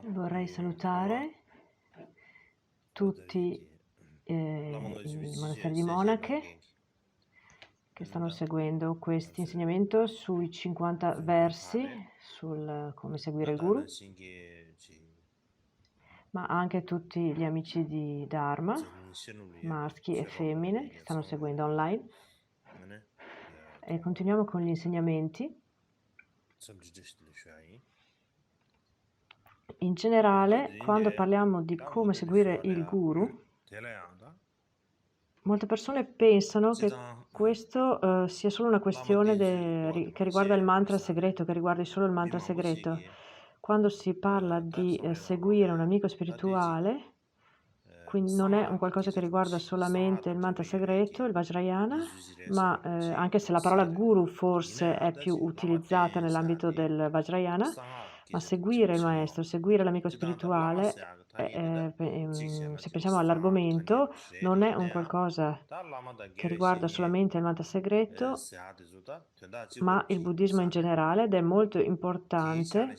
Vorrei salutare tutti i monasteri di monache che stanno seguendo questo insegnamento sui 50 versi sul come seguire il guru, ma anche tutti gli amici di Dharma, maschi e femmine, che stanno seguendo online. E continuiamo con gli insegnamenti. In generale, quando parliamo di come seguire il guru, molte persone pensano che questo sia solo una questione che riguarda il mantra segreto, che riguardi solo il mantra segreto. Quando si parla di seguire un amico spirituale, quindi non è un qualcosa che riguarda solamente il mantra segreto, il Vajrayana, ma anche se la parola guru forse è più utilizzata nell'ambito del Vajrayana, ma seguire il maestro, seguire l'amico spirituale, se pensiamo all'argomento, non è un qualcosa che riguarda solamente il mantra segreto, ma il buddismo in generale, ed è molto importante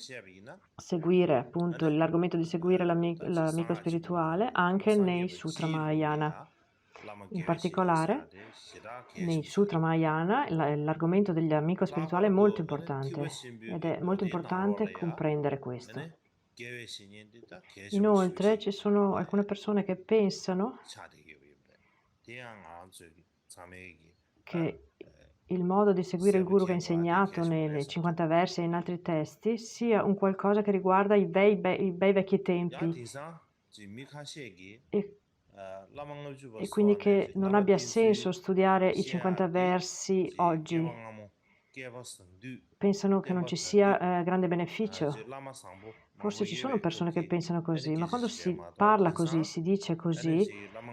seguire appunto l'argomento di seguire l'amico spirituale anche nei Sutra Mahayana. In particolare, nei Sutra Mahayana l'argomento dell'amico spirituale è molto importante ed è molto importante comprendere questo. Inoltre ci sono alcune persone che pensano che il modo di seguire il guru che ha insegnato nei 50 versi e in altri testi sia un qualcosa che riguarda i bei vecchi tempi e quindi che non abbia senso studiare i 50 versi oggi. Pensano che non ci sia grande beneficio. Forse ci sono persone che pensano così, ma quando si parla così, si dice così,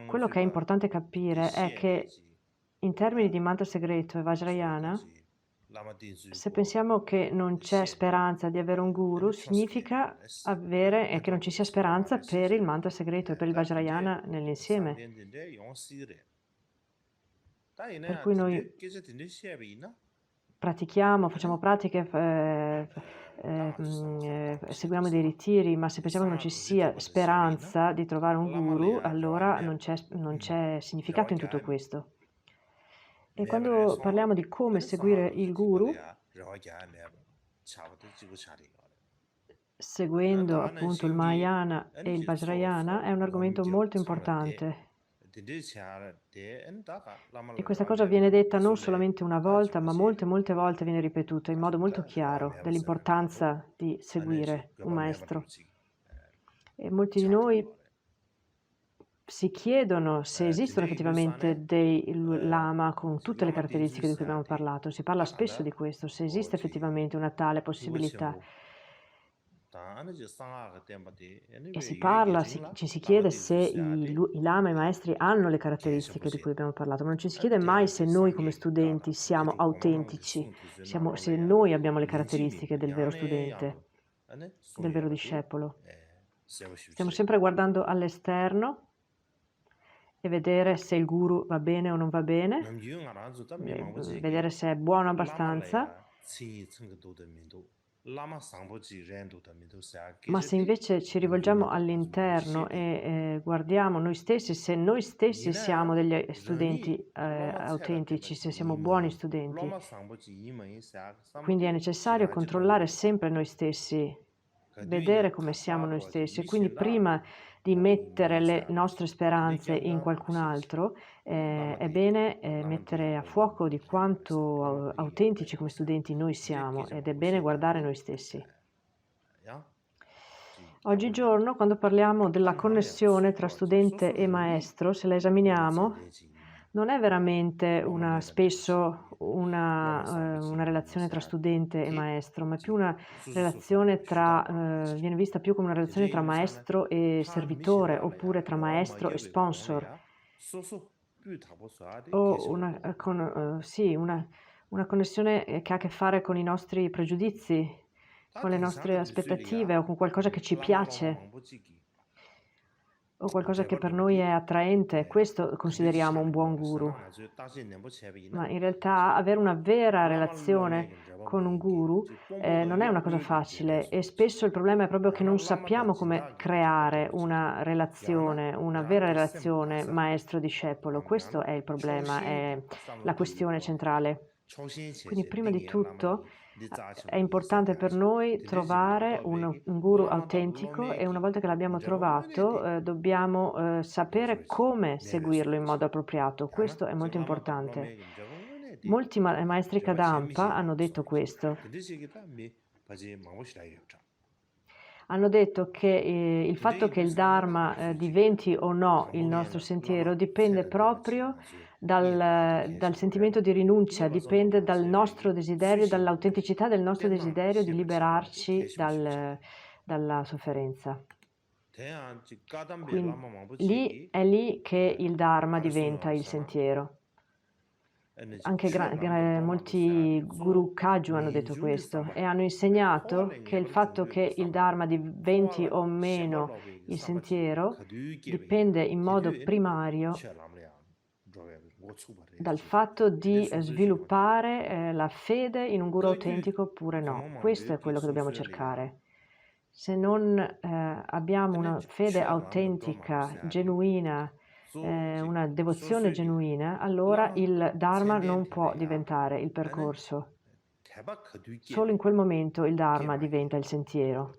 quello che è importante capire è che in termini di mantra segreto e Vajrayana, se pensiamo che non c'è speranza di avere un guru, significa che non ci sia speranza per il mantra segreto e per il Vajrayana nell'insieme. Per cui noi pratichiamo, facciamo pratiche, seguiamo dei ritiri, ma se pensiamo che non ci sia speranza di trovare un guru, allora non c'è significato in tutto questo. E quando parliamo di come seguire il guru, seguendo appunto il Mahayana e il Vajrayana, è un argomento molto importante. E questa cosa viene detta non solamente una volta, ma molte volte viene ripetuta in modo molto chiaro dell'importanza di seguire un maestro. E molti di noi si chiedono se esistono effettivamente dei lama con tutte le caratteristiche di cui abbiamo parlato. Si parla spesso di questo, se esiste effettivamente una tale possibilità. E ci si chiede se i lama e i maestri hanno le caratteristiche di cui abbiamo parlato, ma non ci si chiede mai se noi come studenti siamo autentici, se noi abbiamo le caratteristiche del vero studente, del vero discepolo. Stiamo sempre guardando all'esterno e vedere se il guru va bene o non va bene, vedere se è buono abbastanza. Ma se invece ci rivolgiamo all'interno e guardiamo noi stessi, se noi stessi siamo degli studenti autentici, se siamo buoni studenti, quindi è necessario controllare sempre noi stessi, vedere come siamo noi stessi. Quindi prima di mettere le nostre speranze in qualcun altro, è bene mettere a fuoco di quanto autentici come studenti noi siamo ed è bene guardare noi stessi. Oggigiorno, quando parliamo della connessione tra studente e maestro, se la esaminiamo, non è veramente spesso una relazione tra studente e maestro, ma è più una relazione viene vista più come una relazione tra maestro e servitore, oppure tra maestro e sponsor, o una connessione che ha a che fare con i nostri pregiudizi, con le nostre aspettative o con qualcosa che ci piace o qualcosa che per noi è attraente. Questo consideriamo un buon guru. Ma in realtà avere una vera relazione con un guru non è una cosa facile e spesso il problema è proprio che non sappiamo come creare una relazione, una vera relazione maestro-discepolo. Questo è il problema, è la questione centrale. Quindi prima di tutto è importante per noi trovare un guru autentico e una volta che l'abbiamo trovato dobbiamo sapere come seguirlo in modo appropriato. Questo è molto importante. Molti maestri Kadampa hanno detto questo. Hanno detto che il fatto che il Dharma diventi o no il nostro sentiero dipende proprio dal sentimento di rinuncia, dipende dal nostro desiderio, dall'autenticità del nostro desiderio di liberarci dalla sofferenza. Quindi è lì che il Dharma diventa il sentiero. Anche molti guru Kagyu hanno detto questo e hanno insegnato che il fatto che il Dharma diventi o meno il sentiero dipende in modo primario dal fatto di sviluppare la fede in un guru autentico oppure no. Questo è quello che dobbiamo cercare. Se non abbiamo una fede autentica, genuina, una devozione genuina, allora il Dharma non può diventare il percorso. Solo in quel momento il Dharma diventa il sentiero.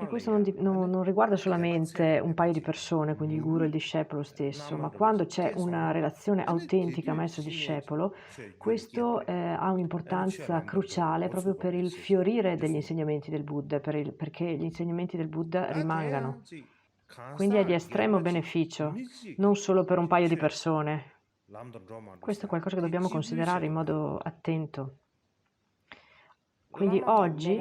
E questo non riguarda solamente un paio di persone, quindi il guru e il discepolo stesso, ma quando c'è una relazione autentica maestro-discepolo, questo ha un'importanza cruciale proprio per il fiorire degli insegnamenti del Buddha, perché gli insegnamenti del Buddha rimangano. Quindi è di estremo beneficio, non solo per un paio di persone. Questo è qualcosa che dobbiamo considerare in modo attento. Quindi oggi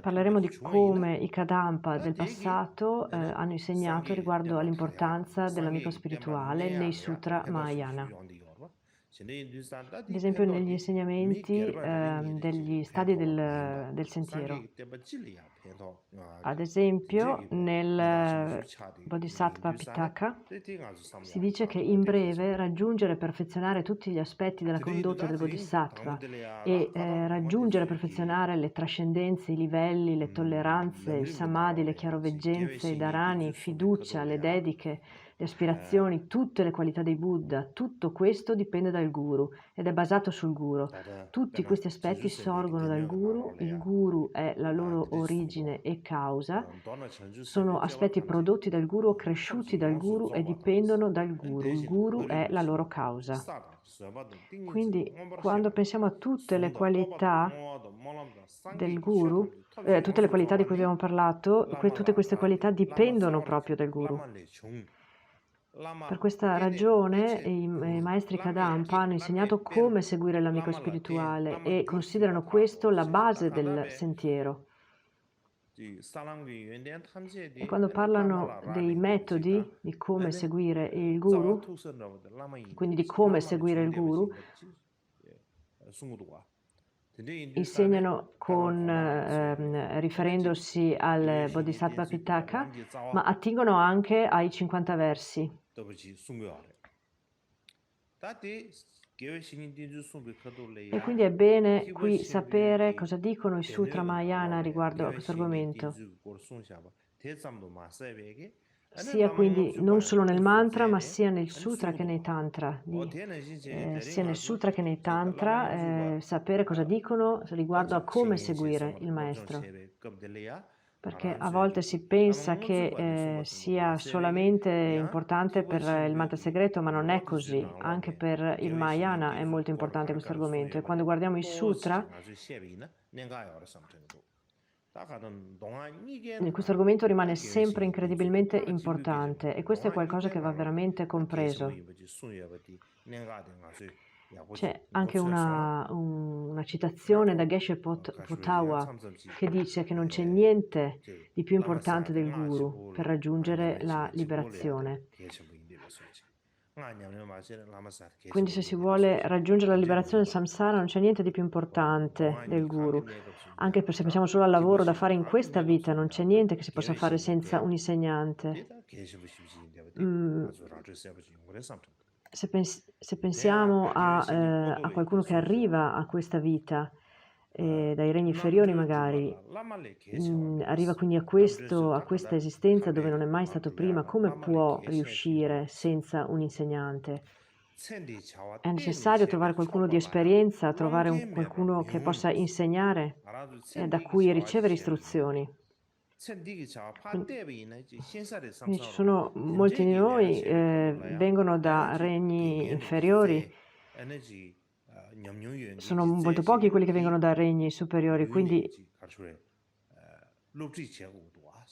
parleremo di come i Kadampa del passato hanno insegnato riguardo all'importanza dell'amico spirituale nei Sutra Mahayana. Ad esempio negli insegnamenti degli stadi del sentiero. Ad esempio nel Bodhisattva Pitaka si dice che in breve raggiungere e perfezionare tutti gli aspetti della condotta del Bodhisattva e raggiungere e perfezionare le trascendenze, i livelli, le tolleranze, il samadhi, le chiaroveggenze, i dharani, fiducia, le dediche, le aspirazioni, tutte le qualità dei Buddha, tutto questo dipende dal guru ed è basato sul guru. Tutti questi aspetti sorgono dal guru, il guru è la loro origine e causa, sono aspetti prodotti dal guru, cresciuti dal guru e dipendono dal guru. Il guru è la loro causa. Quindi quando pensiamo a tutte le qualità del guru, tutte le qualità di cui abbiamo parlato, tutte queste qualità dipendono proprio dal guru. Per questa ragione i maestri Kadampa hanno insegnato come seguire l'amico spirituale e considerano questo la base del sentiero. E quando parlano dei metodi di come seguire il guru, quindi di come seguire il guru, insegnano riferendosi al Bodhisattva Pitaka, ma attingono anche ai 50 versi. E quindi è bene qui sapere cosa dicono i Sutra Mahayana riguardo a questo argomento. Sia quindi non solo nel mantra, ma sia nel sutra che nei tantra. Sia nel sutra che nei tantra, sapere cosa dicono riguardo a come seguire il maestro. Perché a volte si pensa che sia solamente importante per il mantra segreto, ma non è così. Anche per il Mahayana è molto importante questo argomento. E quando guardiamo i sutra, questo argomento rimane sempre incredibilmente importante e questo è qualcosa che va veramente compreso. C'è anche una citazione da Geshe Potawa che dice che non c'è niente di più importante del guru per raggiungere la liberazione. Quindi se si vuole raggiungere la liberazione del samsara non c'è niente di più importante del guru. Anche se pensiamo solo al lavoro da fare in questa vita, non c'è niente che si possa fare senza un insegnante. se pensiamo a qualcuno che arriva a questa vita, dai regni inferiori magari, arriva quindi a questa esistenza dove non è mai stato prima, come può riuscire senza un insegnante? È necessario trovare qualcuno di esperienza, trovare qualcuno che possa insegnare e da cui ricevere istruzioni. Quindi ci sono molti di noi vengono da regni inferiori, sono molto pochi quelli che vengono da regni superiori, quindi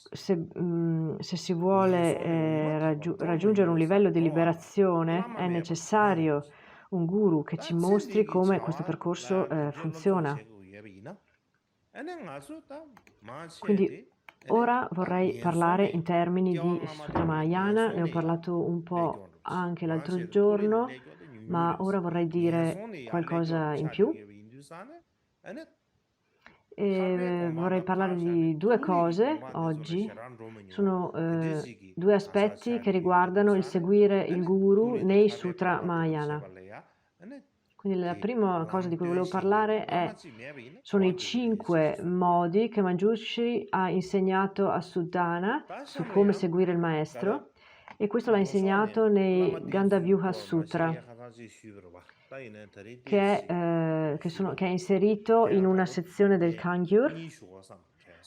se si vuole raggiungere un livello di liberazione è necessario un guru che ci mostri come questo percorso funziona. Quindi ora vorrei parlare in termini di Sutra Mahayana, ne ho parlato un po' anche l'altro giorno, ma ora vorrei dire qualcosa in più. E vorrei parlare di due cose oggi. Sono due aspetti che riguardano il seguire il guru nei Sutra Mahayana. Quindi la prima cosa di cui volevo parlare sono i 5 modi che Manjushri ha insegnato a Suddhana su come seguire il maestro, e questo l'ha insegnato nei Gandhavyuha Sutra, che è inserito in una sezione del Kangyur,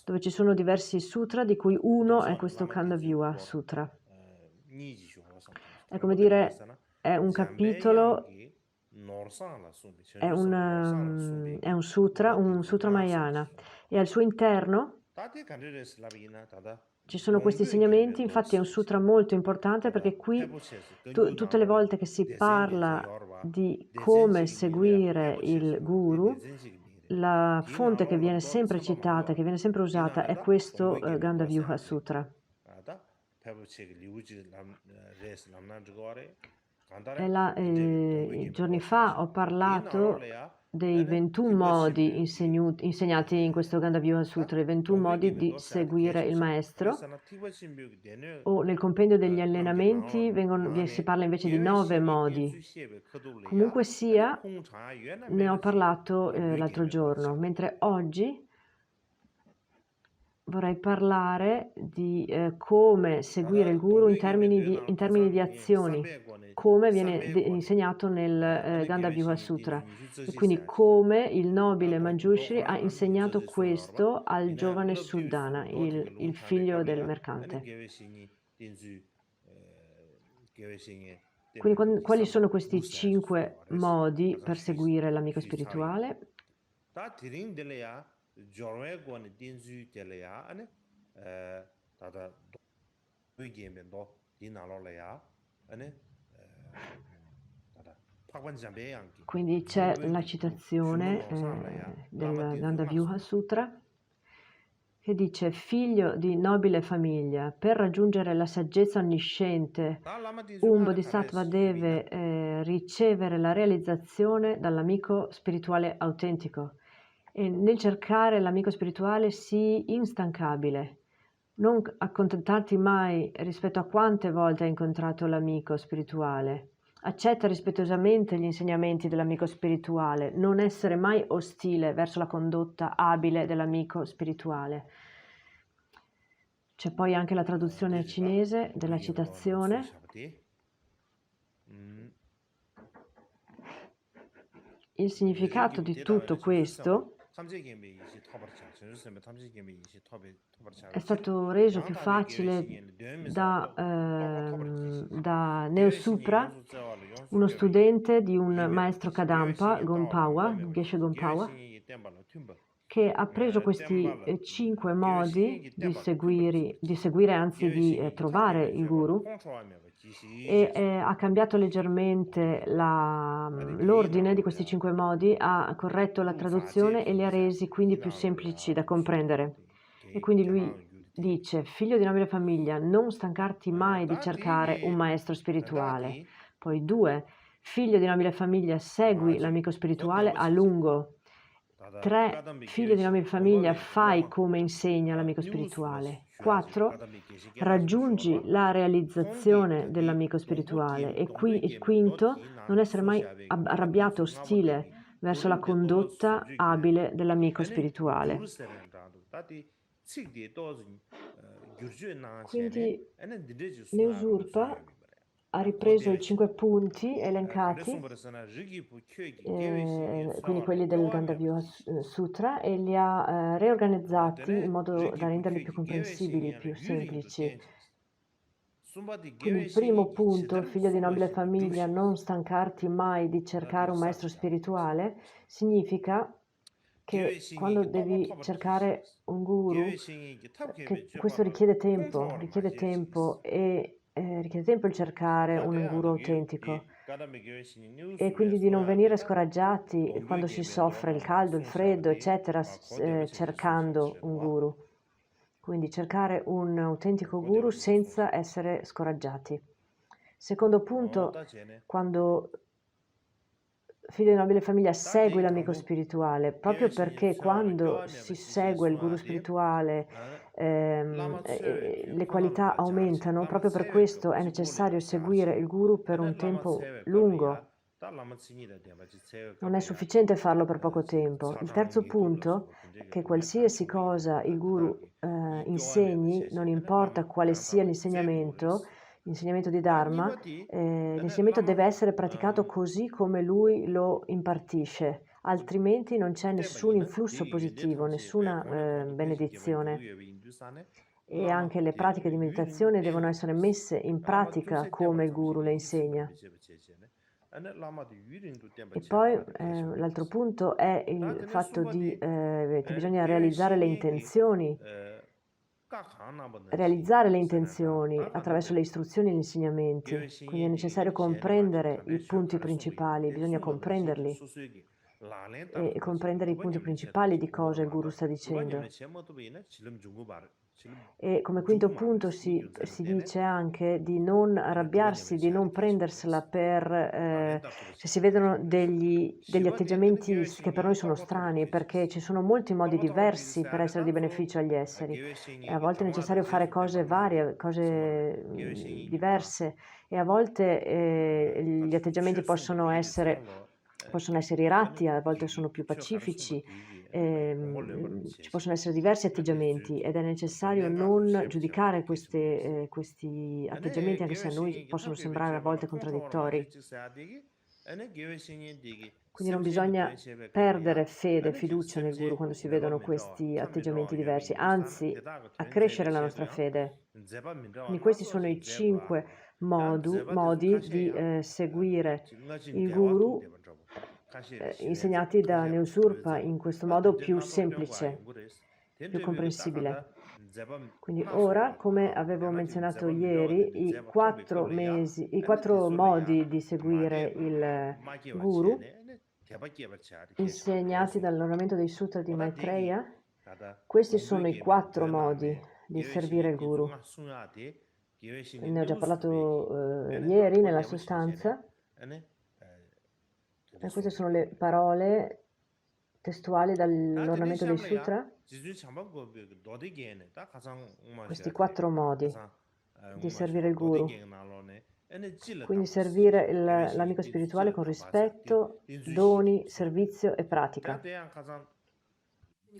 dove ci sono diversi sutra, di cui uno è questo Gandhavyuha Sutra. È come dire, è un capitolo, è un sutra Mahayana, e al suo interno ci sono questi insegnamenti. Infatti è un sutra molto importante, perché qui tutte le volte che si parla di come seguire il guru, la fonte che viene sempre citata, che viene sempre usata, è questo Gandhavyuha Sutra. Giorni fa ho parlato dei 21 modi insegnati in questo Gandhavyuha Sutra, i 21 modi di seguire il maestro, o nel compendio degli allenamenti si parla invece di 9 modi. Comunque sia, ne ho parlato l'altro giorno, mentre oggi vorrei parlare di come seguire il guru in termini di azioni, come viene insegnato nel Gandhavyuha Sutra, e quindi come il nobile Manjushri ha insegnato questo al giovane Suddhana, il figlio del mercante. Quindi quali sono questi 5 modi per seguire l'amico spirituale? Quindi c'è la citazione del Gandhavyuha Sutra che dice: figlio di nobile famiglia, per raggiungere la saggezza onnisciente un bodhisattva deve ricevere la realizzazione dall'amico spirituale autentico, e nel cercare l'amico spirituale sii instancabile. Non accontentarti mai rispetto a quante volte hai incontrato l'amico spirituale. Accetta rispettosamente gli insegnamenti dell'amico spirituale, non essere mai ostile verso la condotta abile dell'amico spirituale. C'è poi anche la traduzione cinese della citazione. Il significato di tutto questo è stato reso più facile da Neosupra, uno studente di un maestro Kadampa, Gonpawa, Geshe Gonpawa, che ha preso questi 5 modi di seguire, anzi di trovare il guru, e ha cambiato leggermente l'ordine di questi 5 modi, ha corretto la traduzione e li ha resi quindi più semplici da comprendere. E quindi lui dice: figlio di nobile famiglia, non stancarti mai di cercare un maestro spirituale. Poi 2, figlio di nobile famiglia, segui l'amico spirituale a lungo. 3. Figlio di nobile famiglia, fai come insegna l'amico spirituale. 4. Raggiungi la realizzazione dell'amico spirituale. E qui il quinto, non essere mai arrabbiato, ostile verso la condotta abile dell'amico spirituale. Quindi Neusurpa ha ripreso i 5 punti elencati, quindi quelli del Gandavyoga Sutra, e li ha reorganizzati in modo da renderli più comprensibili, più semplici. Quindi il primo punto, figlio di nobile famiglia, non stancarti mai di cercare un maestro spirituale, significa che quando devi cercare un guru, che questo richiede tempo e richiede tempo il cercare un guru autentico, e quindi di non venire scoraggiati quando si soffre il caldo, il freddo, eccetera, cercando un guru. Quindi cercare un autentico guru senza essere scoraggiati. Secondo punto, quando figlio di nobile famiglia segue l'amico spirituale, proprio perché quando si segue il guru spirituale le qualità aumentano, proprio per questo è necessario seguire il guru per un tempo lungo. Non è sufficiente farlo per poco tempo. Il terzo punto è che qualsiasi cosa il guru insegni, non importa quale sia l'insegnamento di Dharma, l'insegnamento deve essere praticato così come lui lo impartisce, altrimenti non c'è nessun influsso positivo, nessuna benedizione. E anche le pratiche di meditazione devono essere messe in pratica come il guru le insegna. E poi l'altro punto è il fatto che bisogna realizzare le intenzioni attraverso le istruzioni e gli insegnamenti. Quindi è necessario comprendere i punti principali, bisogna comprenderli e comprendere i punti principali di cosa il guru sta dicendo. E come quinto punto si dice anche di non arrabbiarsi, di non prendersela per se si vedono degli atteggiamenti che per noi sono strani, perché ci sono molti modi diversi per essere di beneficio agli esseri. E a volte è necessario fare cose varie, cose diverse, e a volte gli atteggiamenti possono essere iratti, a volte sono più pacifici. Ci possono essere diversi atteggiamenti ed è necessario non giudicare questi atteggiamenti, anche se a noi possono sembrare a volte contraddittori. Quindi non bisogna perdere fede e fiducia nel guru quando si vedono questi atteggiamenti diversi, anzi accrescere la nostra fede. Quindi questi sono i 5 modi di seguire il guru insegnati da Neusurpa in questo modo più semplice, più comprensibile. Quindi ora, come avevo menzionato ieri, i 4 modi di seguire il guru insegnati dall'ordinamento dei sutra di Maitreya, questi sono i 4 modi di servire il guru. Ne ho già parlato ieri nella sostanza. E queste sono le parole testuali dall'ornamento dei sutra. Questi 4 modi di servire il guru. Quindi servire l'amico spirituale con rispetto, doni, servizio e pratica.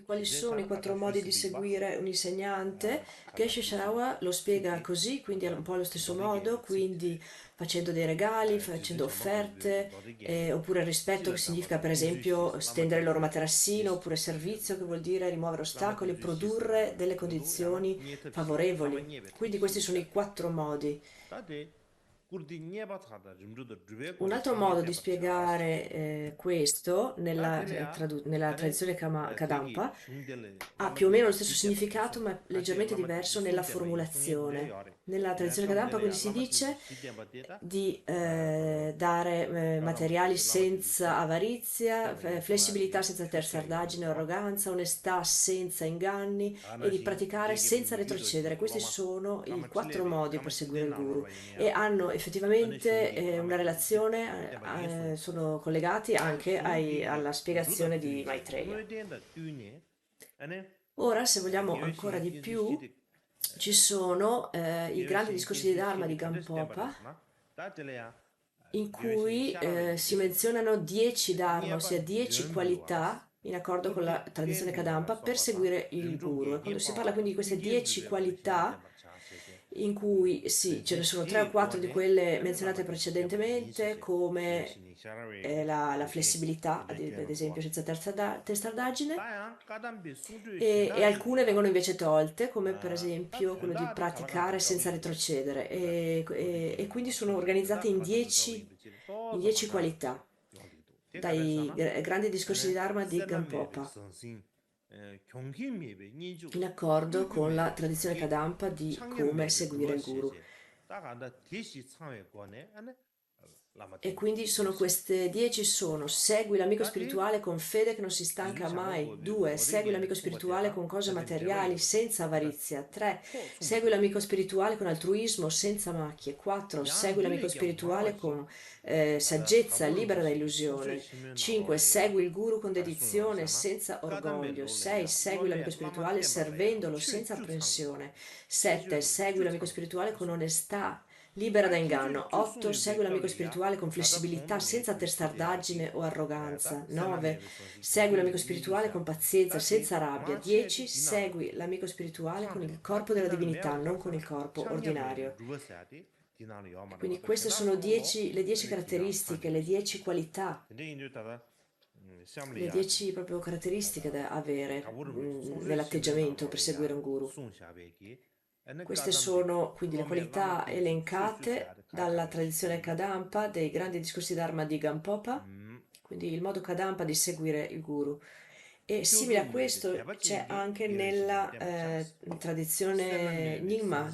Quali sono i 4 modi di seguire un insegnante? Geshe Sharawa lo spiega così, quindi è un po' allo stesso modo, quindi facendo dei regali, facendo offerte, oppure rispetto che significa per esempio stendere il loro materassino, oppure servizio che vuol dire rimuovere ostacoli, produrre delle condizioni favorevoli. Quindi questi sono i 4 modi. Un altro modo di spiegare questo nella tradizione Kadampa ha più o meno lo stesso significato, ma è leggermente diverso nella formulazione. Nella tradizione Kadampa quindi si dice di dare materiali senza avarizia, flessibilità senza testardaggine o arroganza, onestà senza inganni e di praticare senza retrocedere. Questi sono i 4 modi per seguire il guru e hanno effettivamente una relazione, sono collegati anche alla spiegazione di Maitreya. Ora, se vogliamo ancora di più, ci sono i grandi discorsi di Dharma di Gampopa, in cui si menzionano 10 Dharma, ossia 10 qualità, in accordo con la tradizione Kadampa, per seguire il guru. E quando si parla quindi di queste 10 qualità, in cui sì, ce ne sono 3 o 4 di quelle menzionate precedentemente, come la flessibilità, ad esempio, senza testardaggine, e alcune vengono invece tolte, come per esempio quello di praticare senza retrocedere, e quindi sono organizzate in 10 qualità, dai grandi discorsi di Dharma di Gampopa, in accordo con la tradizione Kadampa di come seguire il guru. E quindi sono queste 10 sono: segui l'amico spirituale con fede che non si stanca mai. 2. Segui l'amico spirituale con cose materiali senza avarizia. 3. Segui l'amico spirituale con altruismo senza macchie. 4. Segui l'amico spirituale con saggezza, libera da illusione. 5. Segui il guru con dedizione senza orgoglio. 6. Segui l'amico spirituale servendolo senza apprensione. 7. Segui l'amico spirituale con onestà, libera da inganno. 8. Segui l'amico spirituale con flessibilità, senza testardaggine o arroganza. 9. Segui l'amico spirituale con pazienza, senza rabbia. 10. Segui l'amico spirituale con il corpo della divinità, non con il corpo ordinario. Quindi queste sono le 10 caratteristiche, le 10 qualità, le 10 proprio caratteristiche da avere nell'atteggiamento per seguire un guru. Queste sono quindi le qualità elencate dalla tradizione Kadampa dei grandi discorsi Dharma di Gampopa, quindi il modo Kadampa di seguire il guru. E simile a questo c'è anche nella tradizione Nyingma,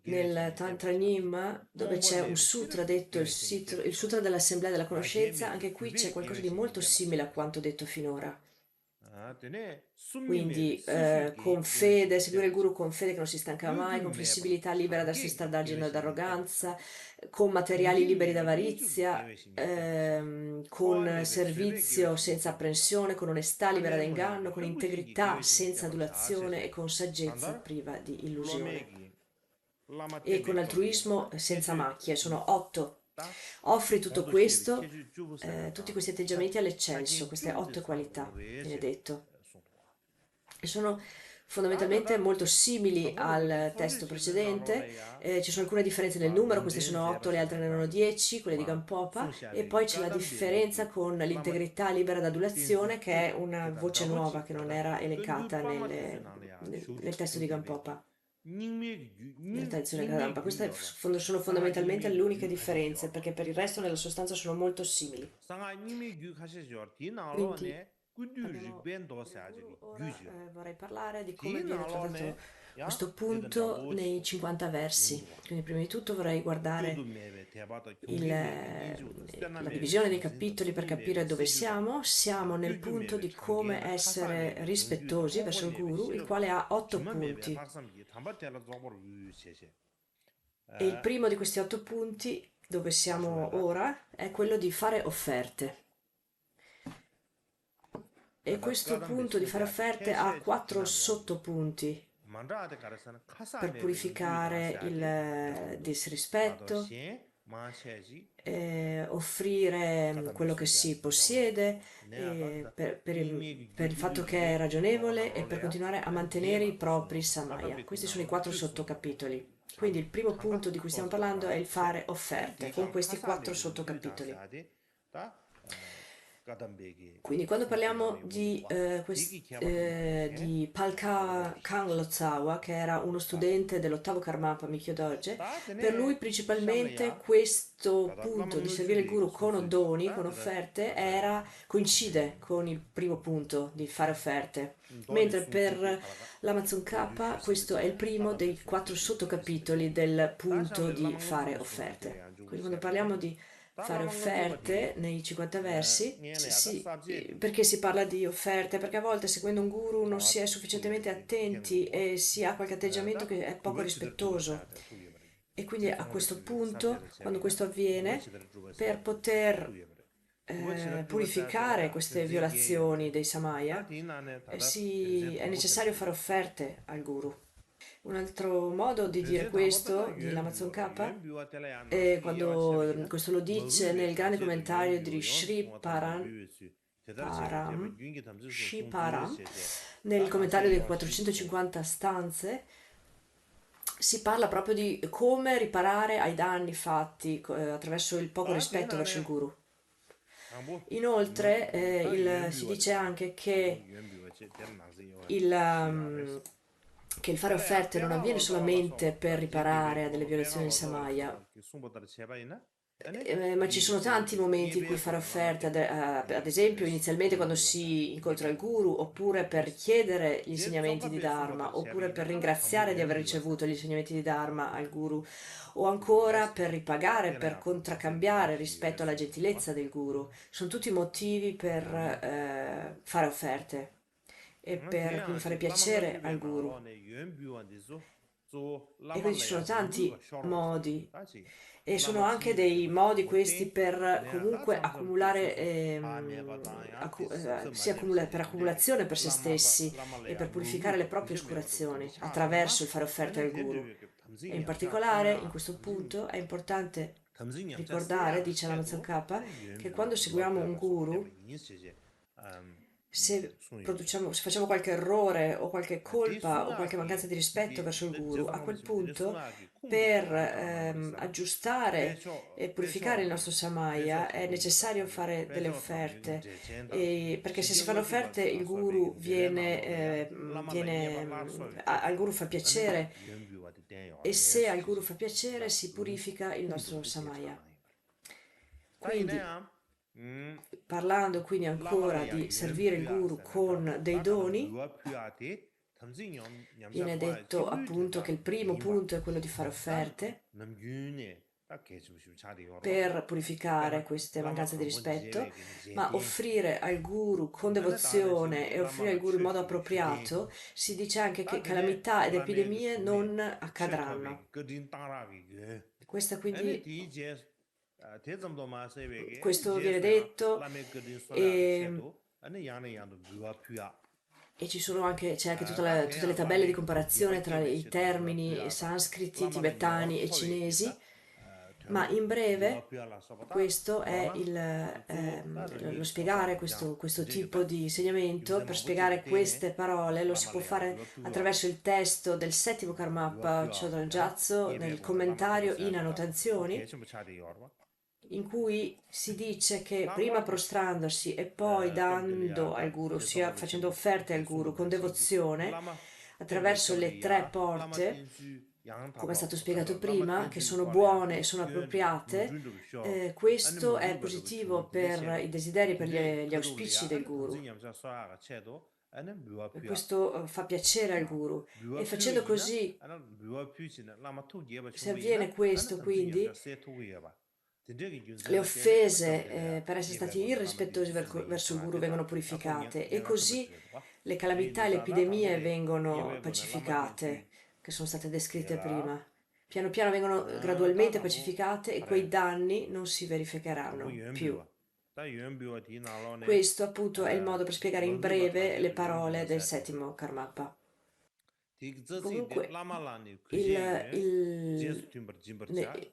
nel Tantra Nyingma, dove c'è un sutra detto il sutra dell'Assemblea della Conoscenza. Anche qui c'è qualcosa di molto simile a quanto detto finora. Quindi con fede, seguire il guru con fede che non si stanca mai, con flessibilità libera da testardaggine ed arroganza, con materiali liberi da avarizia, con servizio senza apprensione, con onestà libera da inganno, con integrità senza adulazione e con saggezza priva di illusione. E con altruismo senza macchie. Sono 8. Offri tutto questo, tutti questi atteggiamenti all'eccelso, queste 8 qualità, viene detto. E sono fondamentalmente molto simili al testo precedente. Ci sono alcune differenze nel numero, queste sono 8, le altre ne erano 10, quelle di Gampopa, e poi c'è la differenza con l'integrità libera d'adulazione, che è una voce nuova che non era elencata nel testo di Gampopa, nella tradizione Kadampa. Queste sono fondamentalmente le uniche differenze, perché per il resto nella sostanza sono molto simili. Quindi abbiamo il guru. Ora vorrei parlare di come viene trattato questo punto nei 50 versi. Quindi prima di tutto vorrei guardare la divisione dei capitoli per capire dove siamo. Siamo nel punto di come essere rispettosi verso il guru, il quale ha 8 punti. E il primo di questi 8 punti, dove siamo ora, è quello di fare offerte. E questo punto di fare offerte ha 4 sottopunti: per purificare il disrispetto, offrire quello che si possiede, per il fatto che è ragionevole, e per continuare a mantenere i propri samaya. Questi sono i 4 sottocapitoli. Quindi il primo punto di cui stiamo parlando è il fare offerte, con questi 4 sottocapitoli. Quindi quando parliamo di Palka Kanlotsawa, che era uno studente dell'ottavo Karmapa Mikyo Dorje, per lui principalmente questo punto di servire il guru con doni, con offerte, coincide con il primo punto di fare offerte, mentre per l'Amazon K questo è il primo dei 4 sottocapitoli del punto di fare offerte. Quindi quando parliamo di fare offerte nei 50 versi, perché si parla di offerte? Perché a volte seguendo un guru non si è sufficientemente attenti e si ha qualche atteggiamento che è poco rispettoso. E quindi a questo punto, quando questo avviene, per poter purificare queste violazioni dei Samaya, è necessario fare offerte al guru. Un altro modo di dire questo di L'Amazon K è quando questo lo dice nel grande commentario di Sri Param, nel commentario delle 450 stanze, si parla proprio di come riparare ai danni fatti attraverso il poco rispetto verso il guru. Inoltre, si dice anche il, um, che il fare offerte non avviene solamente per riparare a delle violazioni del Samaya, ma ci sono tanti momenti in cui fare offerte, ad esempio inizialmente quando si incontra il guru, oppure per chiedere gli insegnamenti di Dharma, oppure per ringraziare di aver ricevuto gli insegnamenti di Dharma al guru, o ancora per ripagare, per contraccambiare rispetto alla gentilezza del guru. Sono tutti motivi per fare offerte e per quindi fare piacere al guru. E quindi ci sono tanti modi e sono anche dei modi questi per comunque accumulare, per accumulazione per se stessi e per purificare le proprie oscurazioni attraverso il fare offerte al guru. E in particolare, in questo punto, è importante ricordare, dice la Mazan K, che quando seguiamo un guru, se facciamo qualche errore o qualche colpa o qualche mancanza di rispetto verso il guru, a quel punto per aggiustare e purificare il nostro samaya è necessario fare delle offerte, perché se si fanno offerte il guru al guru fa piacere e se al guru fa piacere si purifica il nostro samaya. Quindi parlando quindi ancora di servire il guru con dei doni, viene detto appunto che il primo punto è quello di fare offerte per purificare queste mancanze di rispetto, ma offrire al guru con devozione e offrire al guru in modo appropriato, si dice anche che calamità ed epidemie non accadranno. Questa quindi questo viene detto e, c'è anche tutte le tabelle di comparazione tra i termini sanscriti, tibetani e cinesi, ma in breve questo è lo spiegare questo tipo di insegnamento. Per spiegare queste parole lo si può fare attraverso il testo del settimo Karmapa Chodron Gyatso, nel commentario in annotazioni, in cui si dice che prima prostrandosi e poi dando al guru, ossia facendo offerte al guru con devozione, attraverso le tre porte, come è stato spiegato prima, che sono buone e sono appropriate, questo è positivo per i desideri e per gli auspici del guru. E questo fa piacere al guru. E facendo così, se avviene questo, quindi le offese per essere stati irrispettosi verso il guru vengono purificate e così le calamità e le epidemie vengono pacificate, che sono state descritte prima. Piano piano vengono gradualmente pacificate e quei danni non si verificheranno più. Questo appunto è il modo per spiegare in breve le parole del settimo Karmapa. Comunque, il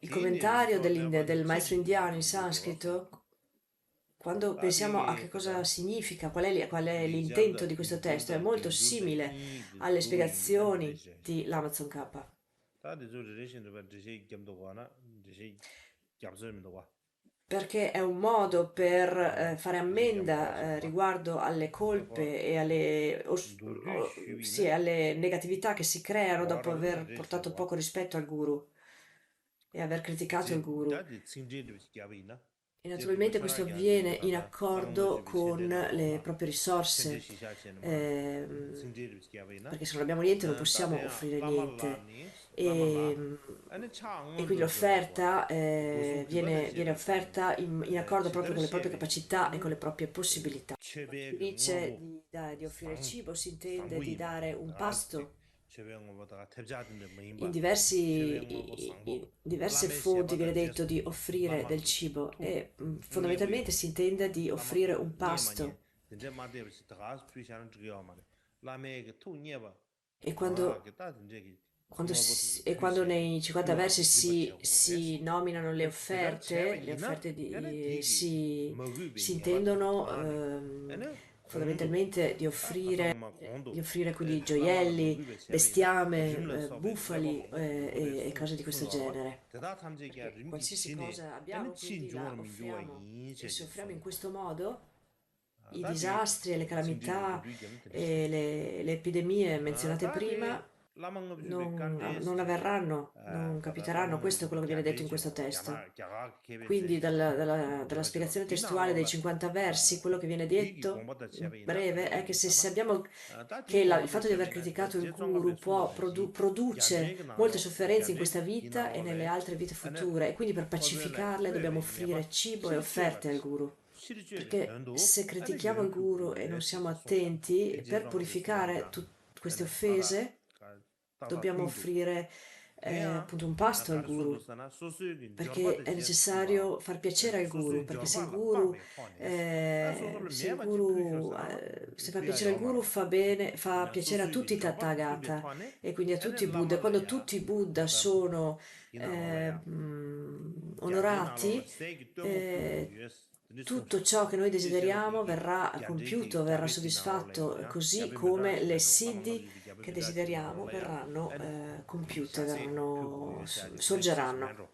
commentario del maestro indiano in sanscrito, quando pensiamo a che cosa significa, qual è l'intento di questo testo, è molto simile alle spiegazioni di l'Amazon K. Perché è un modo per fare ammenda riguardo alle colpe e sì, alle negatività che si creano dopo aver portato poco rispetto al guru e aver criticato il guru. E naturalmente questo avviene in accordo con le proprie risorse, ehm, perché se non abbiamo niente non possiamo offrire niente. E, e quindi l'offerta viene offerta in accordo proprio con le proprie capacità e con le proprie possibilità. Quando si dice di offrire cibo, si intende di dare un pasto in diverse fonti viene detto di offrire del cibo e fondamentalmente si intende di offrire un pasto. E quando nei 50 versi si nominano le offerte si intendono fondamentalmente di offrire quindi gioielli, bestiame, bufali e cose di questo genere. Perché qualsiasi cosa abbiamo, quindi la offriamo. E se offriamo in questo modo, i disastri e le calamità e le epidemie menzionate prima non avverranno, non capiteranno. Questo è quello che viene detto in questo testo. Quindi dalla spiegazione testuale dei 50 versi, quello che viene detto in breve è che se abbiamo che il fatto di aver criticato il guru produce molte sofferenze in questa vita e nelle altre vite future, e quindi per pacificarle dobbiamo offrire cibo e offerte al guru. Perché se critichiamo il guru e non siamo attenti, per purificare queste offese dobbiamo offrire appunto un pasto al guru, perché è necessario far piacere al guru, perché se fa piacere al guru fa bene, fa piacere a tutti i Tathagata e quindi a tutti i Buddha. Quando tutti i Buddha sono onorati, eh, tutto ciò che noi desideriamo verrà compiuto, verrà soddisfatto, così come le siddhi che desideriamo verranno compiute, sorgeranno.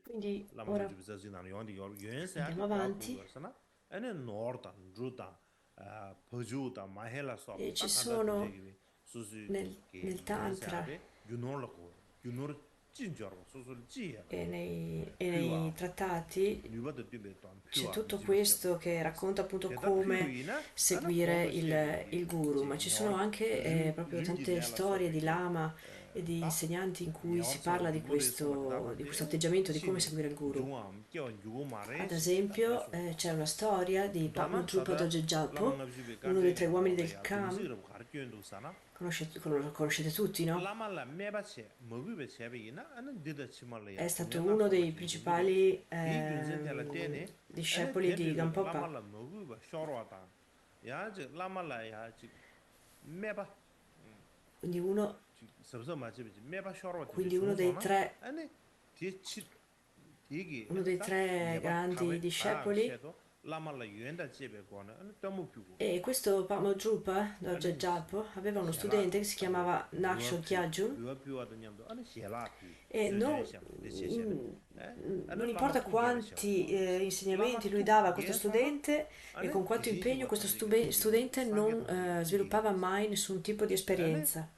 Quindi ora andiamo avanti e ci sono nel Tantra e nei trattati c'è tutto questo che racconta appunto come seguire il guru, ma ci sono anche proprio tante storie di lama e di insegnanti in cui si parla di questo atteggiamento, di come seguire il guru. Ad esempio, c'è una storia di Padma Doje Gyalpo, uno dei tre uomini del Kham, conoscete tutti, no? È stato uno dei principali discepoli di Gampopa, quindi quindi uno dei tre grandi discepoli. E questo Padma Doje Gyalpo aveva uno studente che si chiamava Nakshon Kyajun e non importa quanti insegnamenti lui dava a questo studente e con quanto impegno questo studente non sviluppava mai nessun tipo di esperienza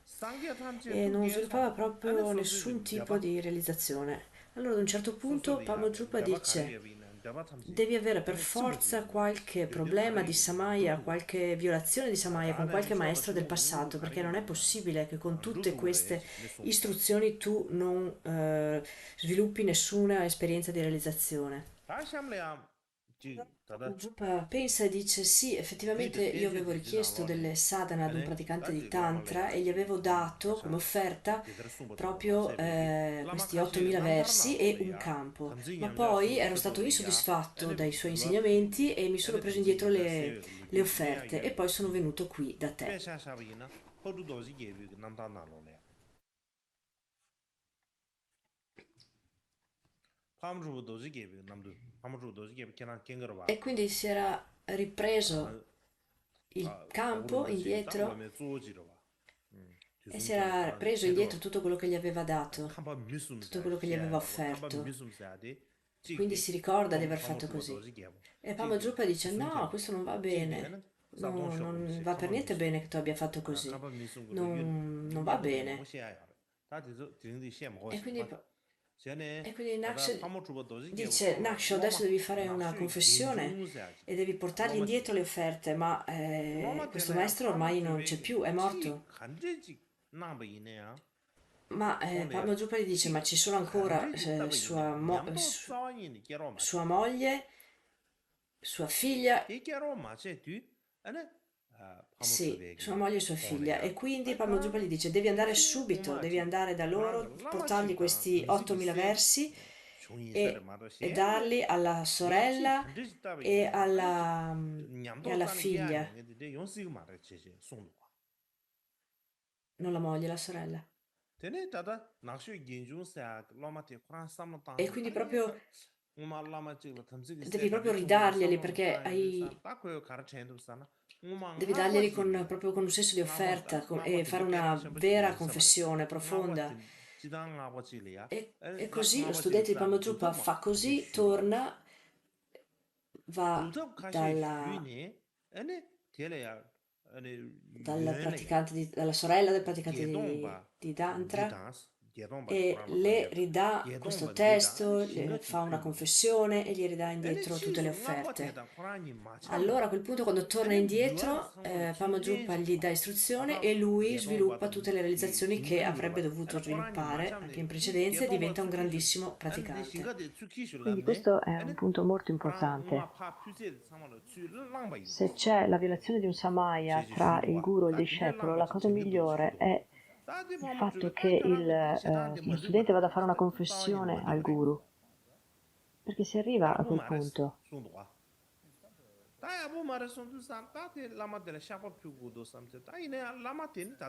e non sviluppava proprio nessun tipo di realizzazione. Allora ad un certo punto Pamodrupa dice: devi avere per forza qualche problema di Samaya, qualche violazione di Samaya con qualche maestro del passato, perché non è possibile che con tutte queste istruzioni tu non sviluppi nessuna esperienza di realizzazione. Drupa pensa e dice: sì, effettivamente io avevo richiesto delle sadhana ad un praticante di Tantra e gli avevo dato come offerta proprio questi 8000 versi e un campo, ma poi ero stato insoddisfatto dai suoi insegnamenti e mi sono preso indietro le offerte e poi sono venuto qui da te. E quindi si era ripreso il campo indietro e si era preso indietro tutto quello che gli aveva dato, tutto quello che gli aveva offerto. Quindi si ricorda di aver fatto così. E Pama Drupa dice: no, questo non va bene. non va per niente bene che tu abbia fatto così, non va bene. E quindi, e quindi dice, Naksho, adesso devi fare una confessione e devi portargli indietro le offerte, ma questo maestro ormai non c'è più, è morto. Ma Parma gli dice, ma ci sono ancora sua moglie, sua figlia. Sì, sua moglie e sua figlia. E quindi Padma gli dice: devi andare subito, devi andare da loro, portargli questi 8.000 versi e darli alla sorella e alla figlia, non la moglie, la sorella. E quindi proprio devi proprio ridarglieli perché hai. Devi darglieli proprio con un senso di offerta e fare una vera confessione profonda. E così lo studente di Parma fa così, torna, va dalla, dalla sorella del praticante di Tantra e le ridà questo testo, fa una confessione e gli ridà indietro tutte le offerte. Allora a quel punto quando torna indietro, Pama gli dà istruzione e lui sviluppa tutte le realizzazioni che avrebbe dovuto sviluppare anche in precedenza e diventa un grandissimo praticante. Quindi questo è un punto molto importante. Se c'è la violazione di un samaya tra il guru e il discepolo, la cosa migliore è il fatto che lo studente vada a fare una confessione al guru, perché si arriva a quel punto.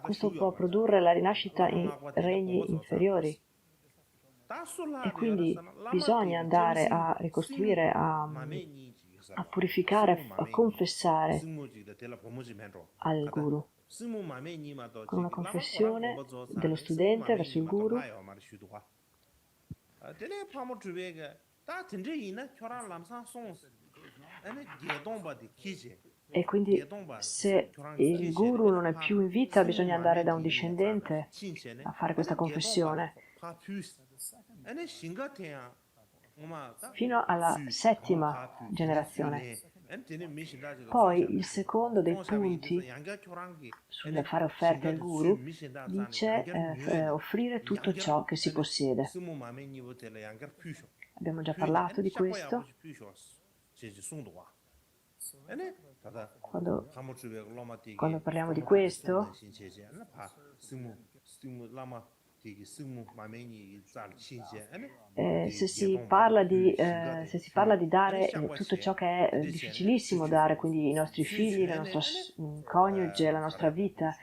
Questo può produrre la rinascita in regni inferiori e quindi bisogna andare a ricostruire, a purificare, a confessare al guru con una confessione dello studente verso il guru. E quindi se il guru non è più in vita bisogna andare da un discendente a fare questa confessione fino alla settima generazione. Poi il secondo dei punti sul fare offerte al guru dice offrire tutto ciò che si possiede. Abbiamo già parlato di questo. Quando parliamo di questo, se si parla di dare tutto ciò che è difficilissimo dare, quindi i nostri figli, la nostra coniuge, la nostra vita,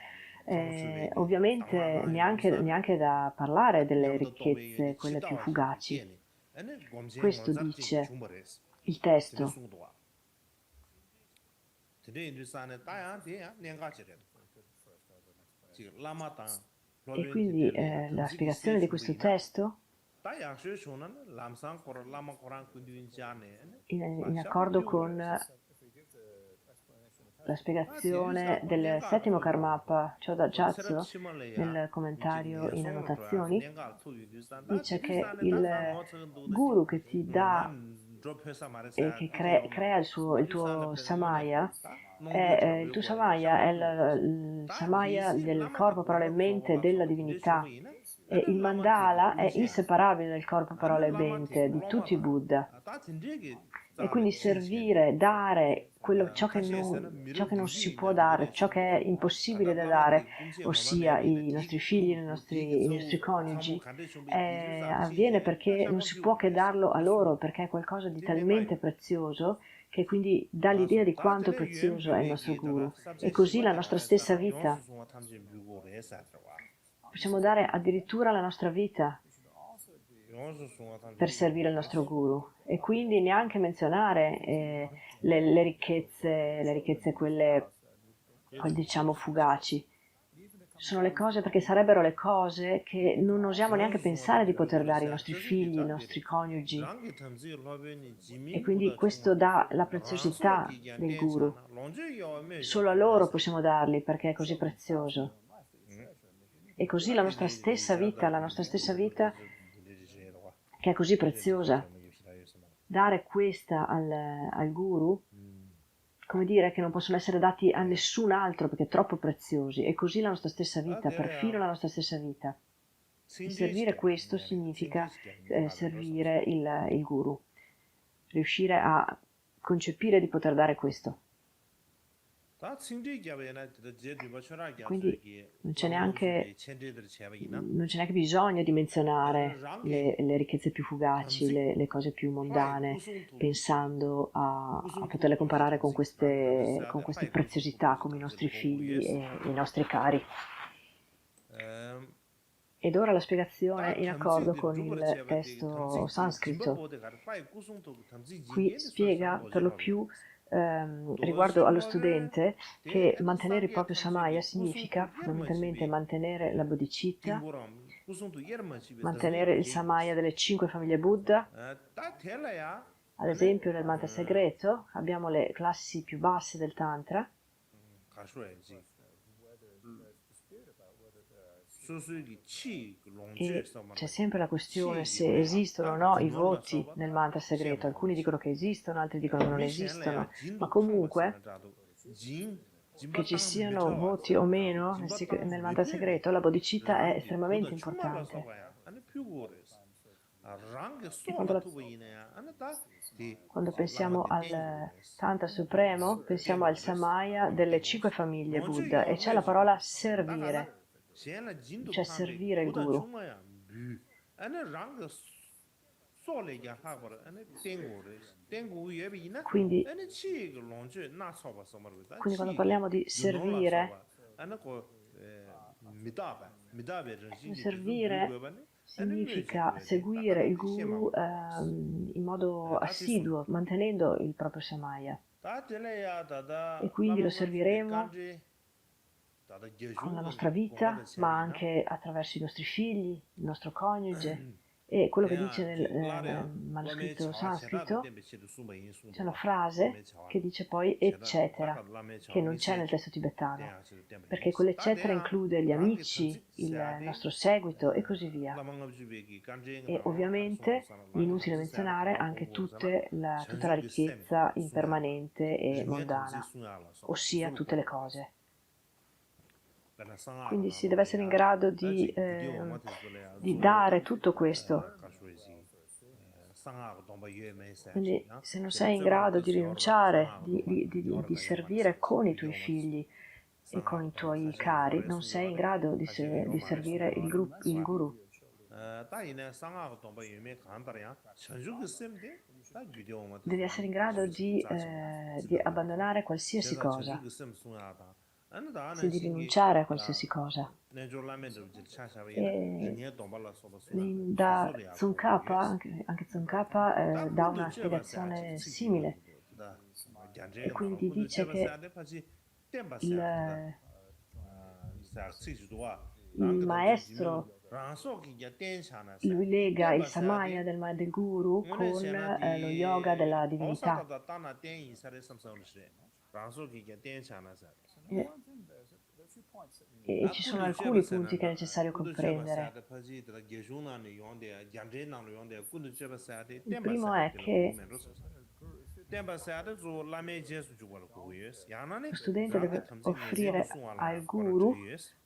ovviamente neanche da parlare delle ricchezze, quelle più fugaci. Questo dice il testo. E quindi la spiegazione di questo testo, in accordo con la spiegazione del settimo Karmapa, Choda Jatso, nel commentario in annotazioni, dice che il guru che ti dà e che crea il tuo samaya, il tuo samaya è il samaya del corpo, parola e mente della divinità. E il mandala è inseparabile dal corpo, parola e mente di tutti i Buddha. E quindi servire, dare ciò che non si può dare, ciò che è impossibile da dare, ossia i nostri figli, i nostri coniugi, avviene perché non si può che darlo a loro, perché è qualcosa di talmente prezioso che quindi dà l'idea di quanto prezioso è il nostro guru. E così la nostra stessa vita. Possiamo dare addirittura la nostra vita per servire il nostro guru e quindi neanche menzionare le ricchezze quelle diciamo fugaci. Sono le cose, perché sarebbero le cose che non osiamo neanche pensare di poter dare ai nostri figli, ai nostri coniugi. E quindi questo dà la preziosità del guru. Solo a loro possiamo darli perché è così prezioso. E così la nostra stessa vita che è così preziosa, dare questa al guru, come dire che non possono essere dati a nessun altro perché troppo preziosi, e così la nostra stessa vita, perfino la nostra stessa vita. E servire questo significa servire il guru, riuscire a concepire di poter dare questo. Quindi non c'è neanche bisogno di menzionare le ricchezze più fugaci, le cose più mondane, pensando a poterle comparare con queste preziosità come i nostri figli e i nostri cari. Ed ora la spiegazione in accordo con il testo sanscrito. Qui spiega per lo più riguardo allo studente che mantenere il proprio samaya significa fondamentalmente mantenere la bodhicitta, mantenere il samaya delle 5 famiglie Buddha. Ad esempio nel mantra segreto abbiamo le classi più basse del tantra, e c'è sempre la questione se esistono o no i voti nel mantra segreto. Alcuni dicono che esistono, altri dicono che non esistono, ma comunque che ci siano voti o meno nel mantra segreto, la bodhicitta è estremamente importante. E quando pensiamo al Tantra Supremo, pensiamo al Samaya delle 5 famiglie Buddha, e c'è la parola servire, cioè servire il guru. Quindi quando parliamo di servire significa seguire il guru in modo assiduo, mantenendo il proprio samaya. E quindi lo serviremo con la nostra vita, ma anche attraverso i nostri figli, il nostro coniuge. E quello che dice nel manoscritto sanscrito, c'è una frase che dice poi eccetera, che non c'è nel testo tibetano, perché quell'eccetera include gli amici, il nostro seguito e così via. E ovviamente inutile menzionare anche tutta la ricchezza impermanente e mondana, ossia tutte le cose. Quindi si deve essere in grado di dare tutto questo. Quindi se non sei in grado di rinunciare, di servire con i tuoi figli e con i tuoi cari, non sei in grado di servire il guru. Devi essere in grado di abbandonare qualsiasi cosa, di rinunciare a qualsiasi cosa. E da Tsongkhapa, anche Tsongkhapa dà una spiegazione simile, e quindi dice che il maestro, lui lega il samaya del guru con lo yoga della divinità. E ci sono alcuni punti che è necessario comprendere. Il primo è che lo studente deve offrire al guru,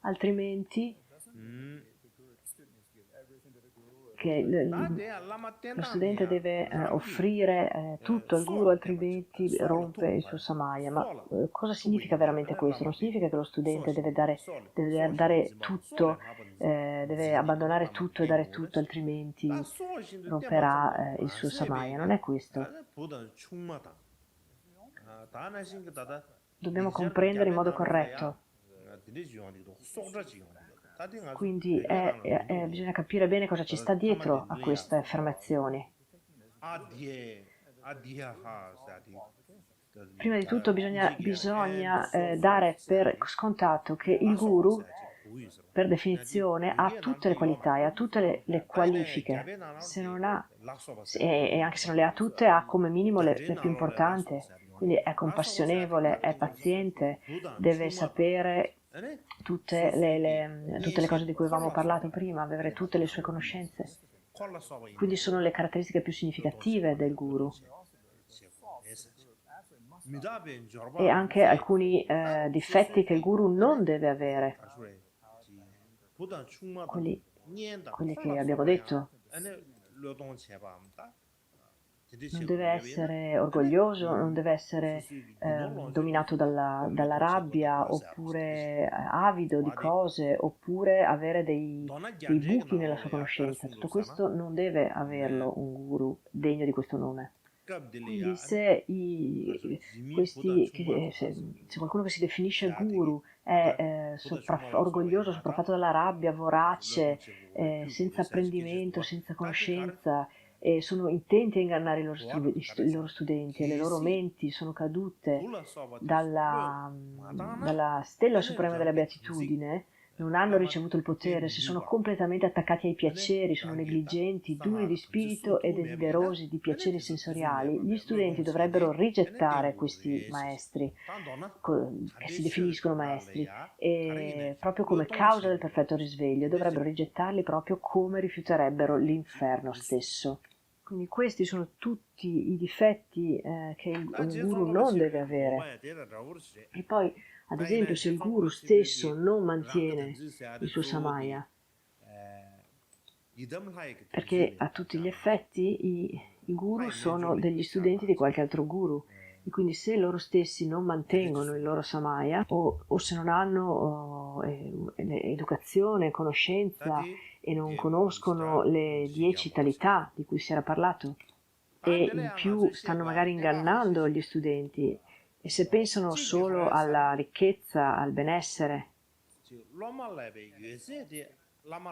altrimenti lo studente deve offrire tutto al guru, altrimenti rompe il suo samaya. Ma cosa significa veramente questo? Non significa che lo studente deve dare tutto, deve abbandonare tutto e dare tutto, altrimenti romperà il suo samaya. Non è questo. Dobbiamo comprendere in modo corretto. Quindi bisogna capire bene cosa ci sta dietro a queste affermazioni. Prima di tutto bisogna dare per scontato che il guru, per definizione, ha tutte le qualità e ha tutte le qualifiche. Se non ha, e anche se non le ha tutte, ha come minimo le più importanti. Quindi è compassionevole, è paziente, deve sapere tutte le cose di cui avevamo parlato prima, avere tutte le sue conoscenze. Quindi sono le caratteristiche più significative del guru. E anche alcuni difetti che il guru non deve avere, quelli che abbiamo detto. Non deve essere orgoglioso, non deve essere dominato dalla rabbia, oppure avido di cose, oppure avere dei buchi nella sua conoscenza. Tutto questo non deve averlo un guru degno di questo nome. Quindi se qualcuno che si definisce guru è orgoglioso, sopraffatto dalla rabbia, vorace, senza apprendimento, senza conoscenza, e sono intenti a ingannare i loro studenti, e le loro menti sono cadute dalla stella suprema della beatitudine, non hanno ricevuto il potere, si sono completamente attaccati ai piaceri, sono negligenti, duri di spirito e desiderosi di piaceri sensoriali. Gli studenti dovrebbero rigettare questi maestri, che si definiscono maestri, e proprio come causa del perfetto risveglio, dovrebbero rigettarli proprio come rifiuterebbero l'inferno stesso. Quindi questi sono tutti i difetti che un guru non deve avere. E poi, ad esempio, se il guru stesso non mantiene il suo samaya, perché a tutti gli effetti i guru sono degli studenti di qualche altro guru, e quindi se loro stessi non mantengono il loro samaya, o se non hanno educazione, conoscenza, e non conoscono le 10 talità di cui si era parlato, e in più stanno magari ingannando gli studenti, e se pensano solo alla ricchezza, al benessere,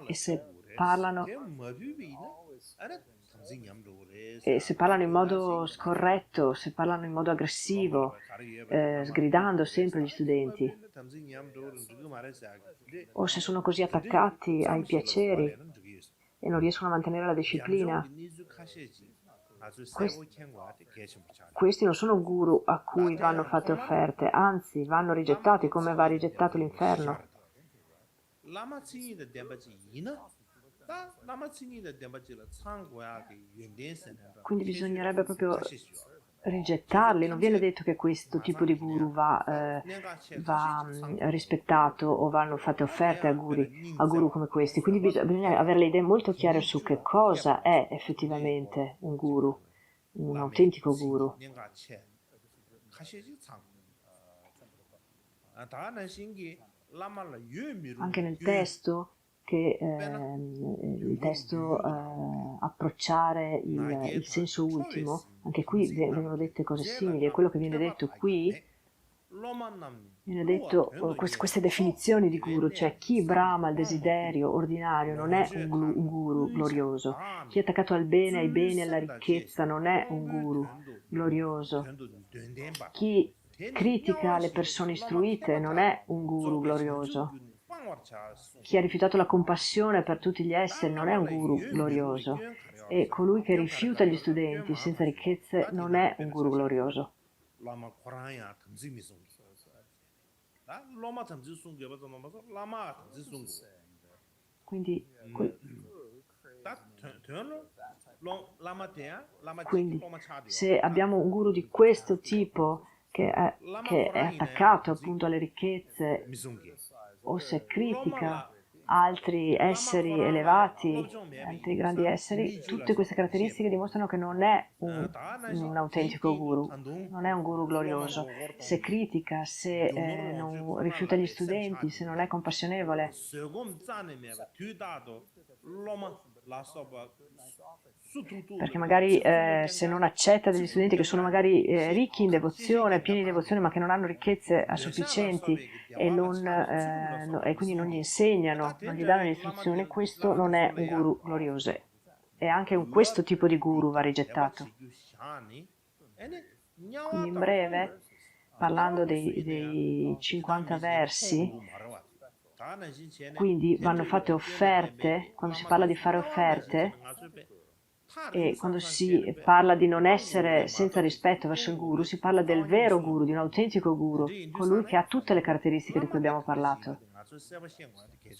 e se parlano in modo scorretto, se parlano in modo aggressivo, sgridando sempre gli studenti, o se sono così attaccati ai piaceri e non riescono a mantenere la disciplina, questi non sono guru a cui vanno fatte offerte, anzi vanno rigettati come va rigettato l'inferno. Quindi bisognerebbe proprio rigettarli. Non viene detto che questo tipo di guru va rispettato o vanno fatte offerte a guru come questi. Quindi bisogna avere le idee molto chiare su che cosa è effettivamente un guru, un autentico guru. Anche nel testo, il testo approcciare il senso ultimo, anche qui vengono dette cose simili, e quello che viene detto qui viene detto queste definizioni di guru, cioè chi brama il desiderio ordinario non è un guru glorioso, chi è attaccato al bene, ai beni, alla ricchezza non è un guru glorioso, chi critica le persone istruite non è un guru glorioso, chi ha rifiutato la compassione per tutti gli esseri non è un guru glorioso, e colui che rifiuta gli studenti senza ricchezze non è un guru glorioso. Quindi se abbiamo un guru di questo tipo che è attaccato appunto alle ricchezze, o se critica altri esseri elevati, altri grandi esseri, tutte queste caratteristiche dimostrano che non è un autentico guru, non è un guru glorioso. Se critica, se non rifiuta gli studenti, se non è compassionevole, perché magari se non accetta degli studenti che sono magari ricchi in devozione, pieni di devozione, ma che non hanno ricchezze a sufficienti e quindi non gli insegnano, non gli danno le istruzioni, questo non è un guru glorioso, e anche questo tipo di guru va rigettato. Quindi in breve, parlando dei 50 versi, quindi vanno fatte offerte. Quando si parla di fare offerte, E quando si parla di non essere senza rispetto verso il guru, si parla del vero guru, di un autentico guru, colui che ha tutte le caratteristiche di cui abbiamo parlato.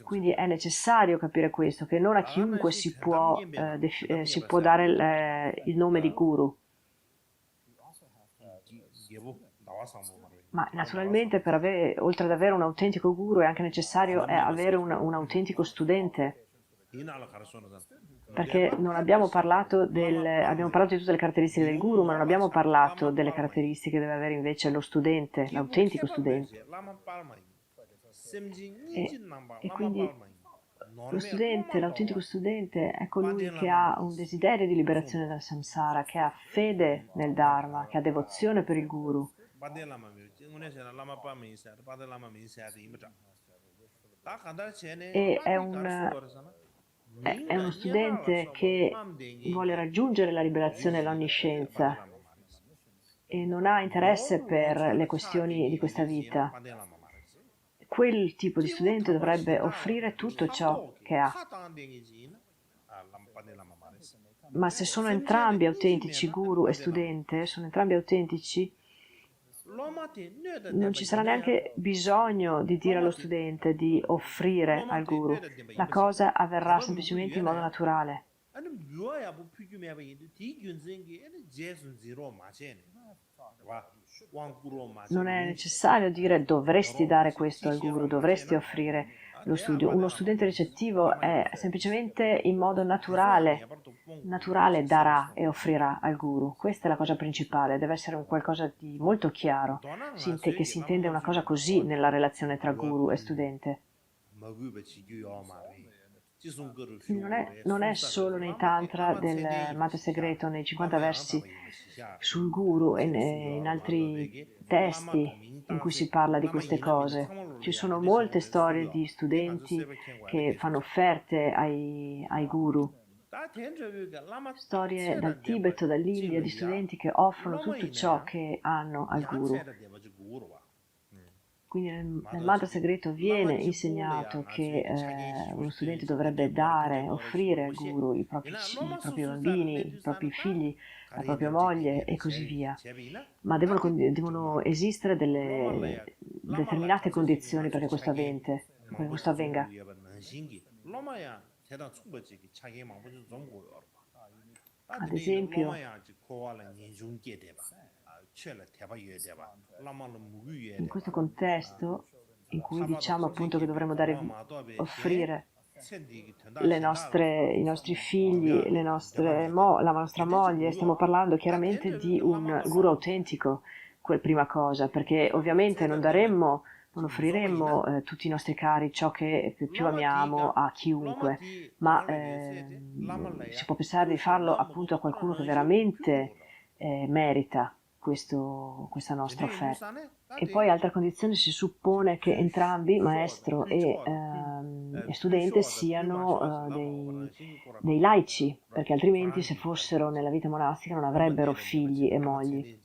Quindi è necessario capire questo, che non a chiunque si può dare il nome di guru. Ma naturalmente oltre ad avere un autentico guru è anche necessario avere un autentico studente, perché non abbiamo parlato abbiamo parlato di tutte le caratteristiche del guru, ma non abbiamo parlato delle caratteristiche che deve avere invece lo studente, l'autentico studente. E quindi lo studente, l'autentico studente è colui che ha un desiderio di liberazione dal samsara, che ha fede nel Dharma, che ha devozione per il guru. E è uno studente che vuole raggiungere la liberazione dall'onniscienza e non ha interesse per le questioni di questa vita. Quel tipo di studente dovrebbe offrire tutto ciò che ha. Ma se sono entrambi autentici, guru e studente, sono entrambi autentici, non ci sarà neanche bisogno di dire allo studente di offrire al guru. La cosa avverrà semplicemente in modo naturale. Non è necessario dire dovresti dare questo al guru, dovresti offrire lo studio. Uno studente ricettivo è semplicemente in modo naturale darà e offrirà al guru. Questa è la cosa principale, deve essere un qualcosa di molto chiaro, che si intende una cosa così nella relazione tra guru e studente. Non è solo nei tantra del mantra segreto, nei 50 versi sul guru e in altri testi in cui si parla di queste cose. Ci sono molte storie di studenti che fanno offerte ai guru, storie dal Tibet o dall'India di studenti che offrono tutto ciò che hanno al guru. Quindi nel mantra segreto viene insegnato che uno studente dovrebbe offrire al guru i propri bambini, i propri figli, la propria moglie e così via. Ma devono esistere delle determinate condizioni perché questo avvenga. Ad esempio, in questo contesto in cui diciamo appunto che dovremmo offrire i nostri figli, la nostra moglie, stiamo parlando chiaramente di un guru autentico, prima cosa, perché ovviamente non offriremmo tutti i nostri cari, ciò che più amiamo a chiunque, ma si può pensare di farlo appunto a qualcuno che veramente merita questa nostra offerta. E poi altra condizione, si suppone che entrambi, maestro e studente, siano dei laici, perché altrimenti se fossero nella vita monastica non avrebbero figli e mogli.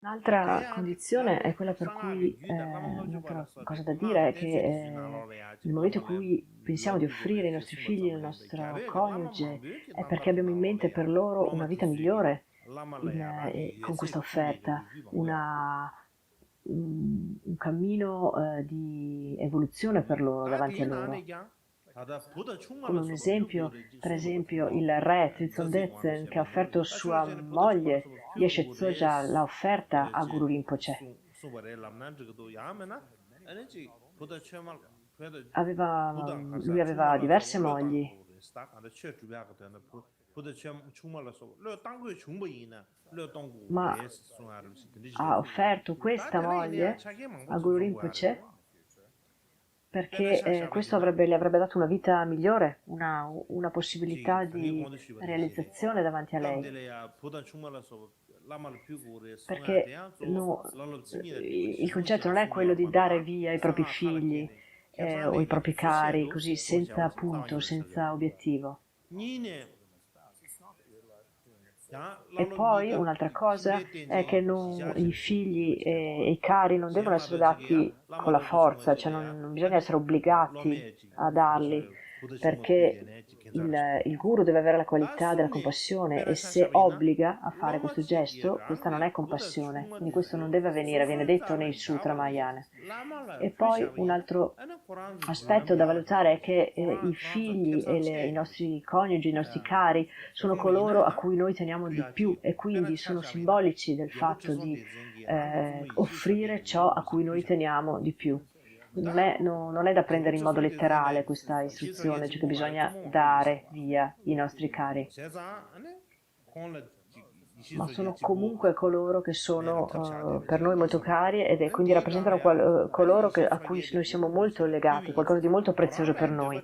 Un'altra condizione è quella per cui, un'altra cosa da dire è che nel momento in cui pensiamo di offrire ai nostri figli il nostro coniuge è perché abbiamo in mente per loro una vita migliore con questa offerta, un cammino di evoluzione per loro, davanti a loro. Come un esempio, per esempio, il re Trizondetsen che ha offerto sua moglie Yeshe Tsoja l'ha offerta a Guru Rinpoche. Lui aveva diverse mogli, ma ha offerto questa moglie a Guru Rinpoche perché questo gli avrebbe dato una vita migliore, una possibilità di realizzazione davanti a lei. Perché il concetto non è quello di dare via i propri figli o i propri cari, così senza punto, senza obiettivo. E poi un'altra cosa è che i figli e i cari non devono essere dati con la forza, cioè non bisogna essere obbligati a darli, perché il guru deve avere la qualità della compassione e se obbliga a fare questo gesto, questa non è compassione, quindi questo non deve avvenire, viene detto nei Sutra Mahayana. E poi un altro aspetto da valutare è che i figli e i nostri coniugi, i nostri cari, sono coloro a cui noi teniamo di più e quindi sono simbolici del fatto di offrire ciò a cui noi teniamo di più. Non è da prendere in modo letterale questa istruzione, cioè che bisogna dare via i nostri cari, ma sono comunque coloro che sono per noi molto cari quindi rappresentano coloro a cui noi siamo molto legati, qualcosa di molto prezioso per noi.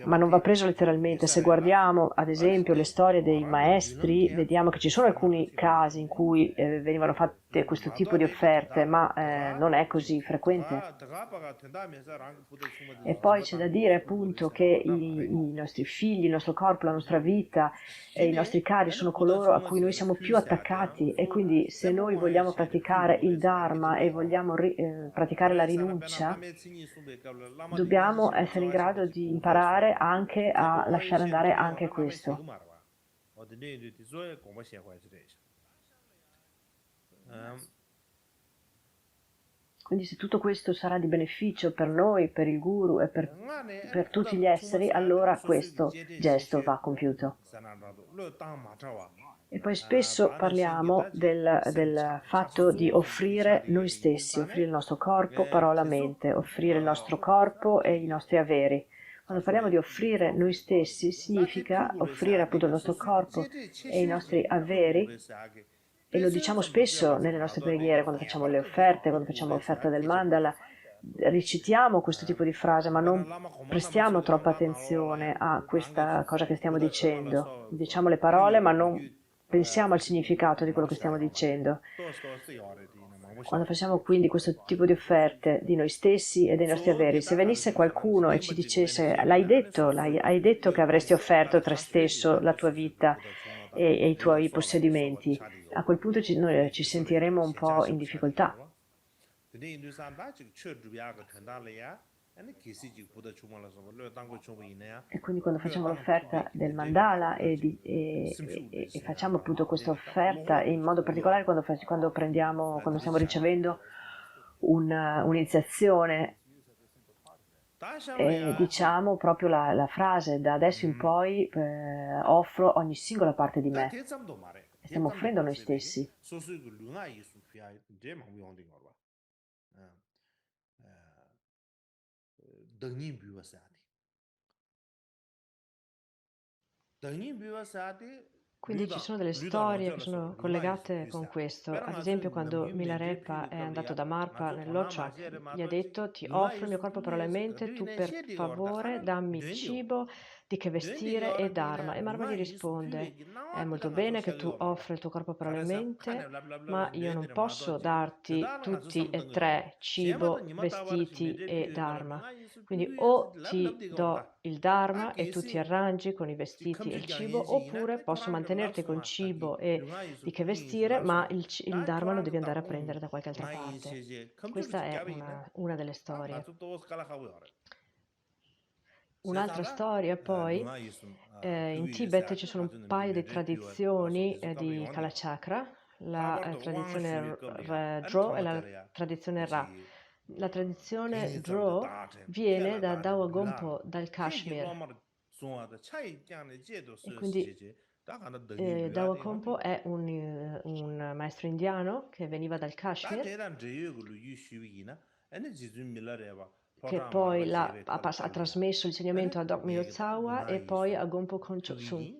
Ma non va preso letteralmente. Se guardiamo, ad esempio, le storie dei maestri, vediamo che ci sono alcuni casi in cui venivano fatte questo tipo di offerte, ma non è così frequente. E poi c'è da dire appunto che i nostri figli, il nostro corpo, la nostra vita e i nostri cari sono coloro a cui noi siamo più attaccati e quindi se noi vogliamo praticare il Dharma e vogliamo praticare la rinuncia, dobbiamo essere in grado di imparare anche a lasciare andare anche questo. Quindi se tutto questo sarà di beneficio per noi, per il guru e per tutti gli esseri, allora questo gesto va compiuto. E poi spesso parliamo del fatto di offrire noi stessi, offrire il nostro corpo, parola, mente, offrire il nostro corpo e i nostri averi. Quando parliamo di offrire noi stessi, significa offrire appunto il nostro corpo e i nostri averi, e lo diciamo spesso nelle nostre preghiere, quando facciamo le offerte, quando facciamo l'offerta del mandala, recitiamo questo tipo di frase, ma non prestiamo troppa attenzione a questa cosa che stiamo dicendo. Diciamo le parole, ma non pensiamo al significato di quello che stiamo dicendo. Quando facciamo quindi questo tipo di offerte di noi stessi e dei nostri averi, se venisse qualcuno e ci dicesse, hai detto che avresti offerto te stesso, la tua vita e i tuoi possedimenti, a quel punto noi ci sentiremo un po' in difficoltà. E quindi quando facciamo l'offerta del mandala e facciamo appunto questa offerta, in modo particolare quando stiamo ricevendo un'iniziazione, diciamo proprio la frase da adesso in poi offro ogni singola parte di me. E stiamo offrendo noi stessi. Quindi ci sono delle storie che sono collegate con questo. Ad esempio, quando Milarepa è andato da Marpa nell'Ochak, gli ha detto: Ti offro il mio corpo per la mente, tu per favore dammi cibo, di che vestire e dharma. E Marpa gli risponde: È molto bene che tu offri il tuo corpo per la mente, ma io non posso darti tutti e tre, cibo, vestiti e dharma. Quindi o ti do il dharma e tu ti arrangi con i vestiti e il cibo, oppure posso mantenerti con cibo e di che vestire, ma il dharma lo devi andare a prendere da qualche altra parte. Questa è una delle storie. Un'altra storia poi, in Tibet ci sono un paio di tradizioni di Kalachakra, la tradizione Dro e la tradizione Ra. La tradizione Dro viene da Dawa Gompo, dal Kashmir, e quindi Dawa Gompo è un maestro indiano che veniva dal Kashmir, che poi ha trasmesso l'insegnamento a Dok Ozawa e poi a Gompo Konchok Sung.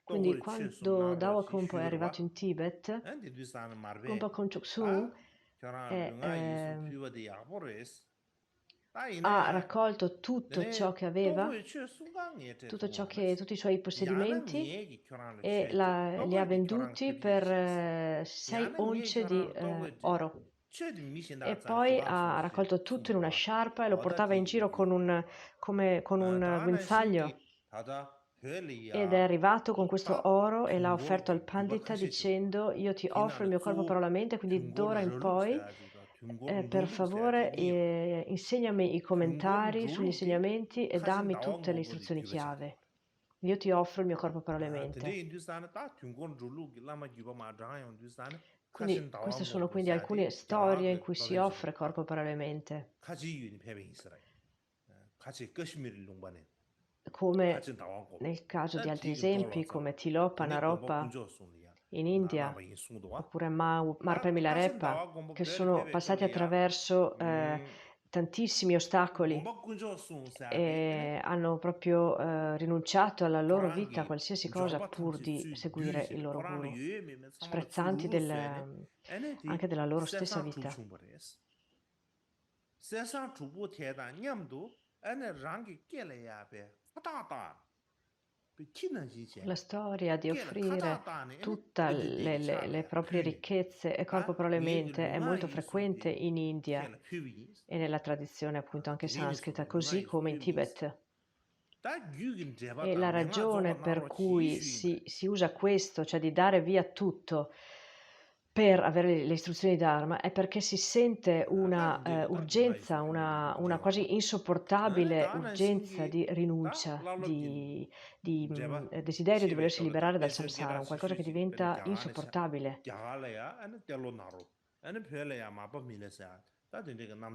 Quindi quando Dawa Gompo è arrivato in Tibet, Gompo Konchok Sung ha raccolto tutto ciò che aveva, tutti i suoi possedimenti, e li ha venduti per 6 once di oro. E poi ha raccolto tutto in una sciarpa e lo portava in giro con un guinzaglio. ed è arrivato con questo oro e l'ha offerto al Pandita dicendo: io ti offro il mio corpo per la mente, quindi d'ora in poi per favore insegnami i commentari sugli insegnamenti e dammi tutte le istruzioni chiave. Io ti offro il mio corpo per la mente. Quindi queste sono quindi alcune storie in cui si offre corpo per la mente, come nel caso di altri esempi come Tilopa, Naropa in India, oppure Marpa e Milarepa, che sono passati attraverso tantissimi ostacoli e hanno proprio rinunciato alla loro vita, qualsiasi cosa, pur di seguire il loro guru, sprezzanti anche della loro stessa vita. La storia di offrire tutte le proprie ricchezze e corpo per la mente è molto frequente in India e nella tradizione appunto anche sanscrita, così come in Tibet. E la ragione per cui si usa questo, cioè di dare via tutto per avere le istruzioni di Dharma, è perché si sente una urgenza, una quasi insopportabile urgenza di rinuncia, di desiderio di volersi liberare dal samsara, un qualcosa che diventa insopportabile.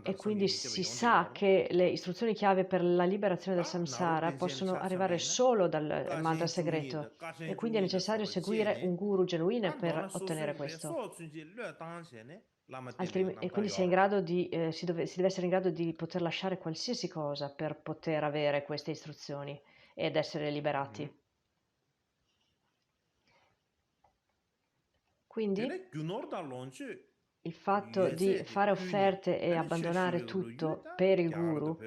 E quindi si sa che le istruzioni chiave per la liberazione dal samsara possono arrivare solo dal mantra segreto e quindi è necessario seguire un guru genuino per ottenere questo. E quindi si è in grado si deve essere in grado di poter lasciare qualsiasi cosa per poter avere queste istruzioni ed essere liberati. Quindi il fatto di fare offerte e abbandonare tutto per il guru,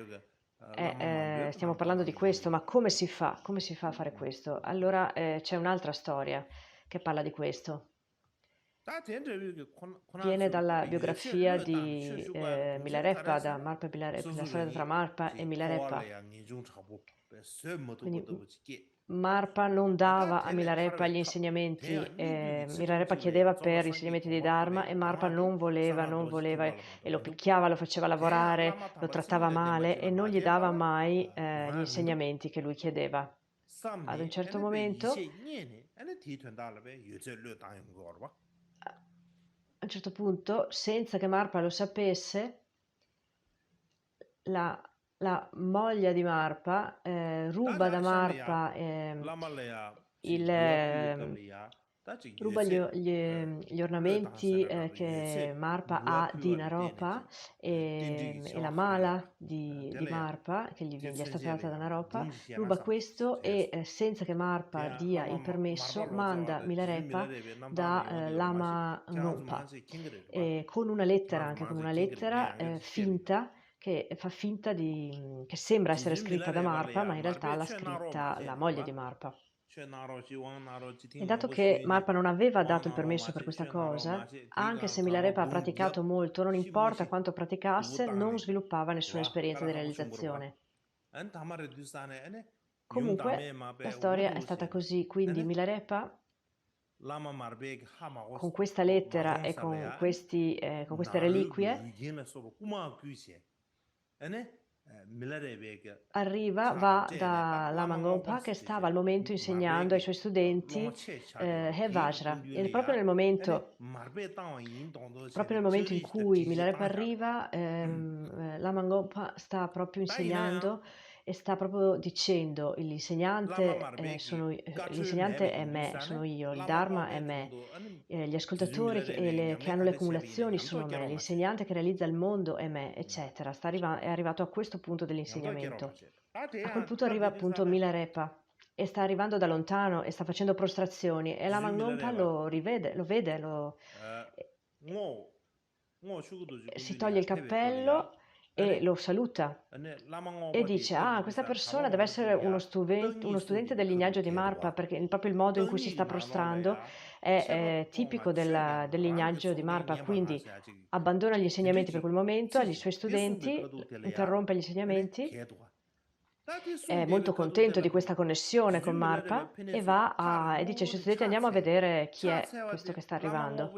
stiamo parlando di questo, ma come si fa? Come si fa a fare questo? Allora c'è un'altra storia che parla di questo. Viene dalla biografia di Milarepa, da Marpa la storia tra Marpa e Milarepa. Quindi Marpa non dava a Milarepa gli insegnamenti, Milarepa chiedeva per insegnamenti di Dharma e Marpa non voleva e lo picchiava, lo faceva lavorare, lo trattava male e non gli dava mai gli insegnamenti che lui chiedeva. Ad un certo momento, a un certo punto, senza che Marpa lo sapesse, la moglie di Marpa ruba da Marpa ruba gli ornamenti che Marpa ha di Naropa e la mala di Marpa che gli è stata data da Naropa, ruba questo e senza che Marpa dia il permesso manda Milarepa da Lama Ngompa con una lettera, anche con una lettera finta che fa finta che sembra essere scritta da Marpa, ma in realtà l'ha scritta la moglie di Marpa. E dato che Marpa non aveva dato il permesso per questa cosa, anche se Milarepa ha praticato molto, non importa quanto praticasse, non sviluppava nessuna esperienza di realizzazione. Comunque, la storia è stata così, quindi Milarepa con questa lettera e con queste reliquie va da Lama Ngompa che stava al momento insegnando ai suoi studenti He Vajra e proprio nel momento in cui Milarepa arriva Lama Ngompa sta proprio insegnando e sta proprio dicendo l'insegnante è me, sono io, il Dharma è me, gli ascoltatori che hanno le accumulazioni sono me, l'insegnante che realizza il mondo è me, eccetera. È arrivato a questo punto dell'insegnamento. A quel punto arriva appunto Milarepa e sta arrivando da lontano e sta facendo prostrazioni e Lama Ngompa lo vede, si toglie il cappello e lo saluta e dice questa persona deve essere uno studente del lignaggio di Marpa perché proprio il modo in cui si sta prostrando è tipico del lignaggio di Marpa, quindi abbandona gli insegnamenti per quel momento agli suoi studenti, interrompe gli insegnamenti è molto contento di questa connessione con Marpa e e dice ai suoi studenti andiamo a vedere chi è questo che sta arrivando.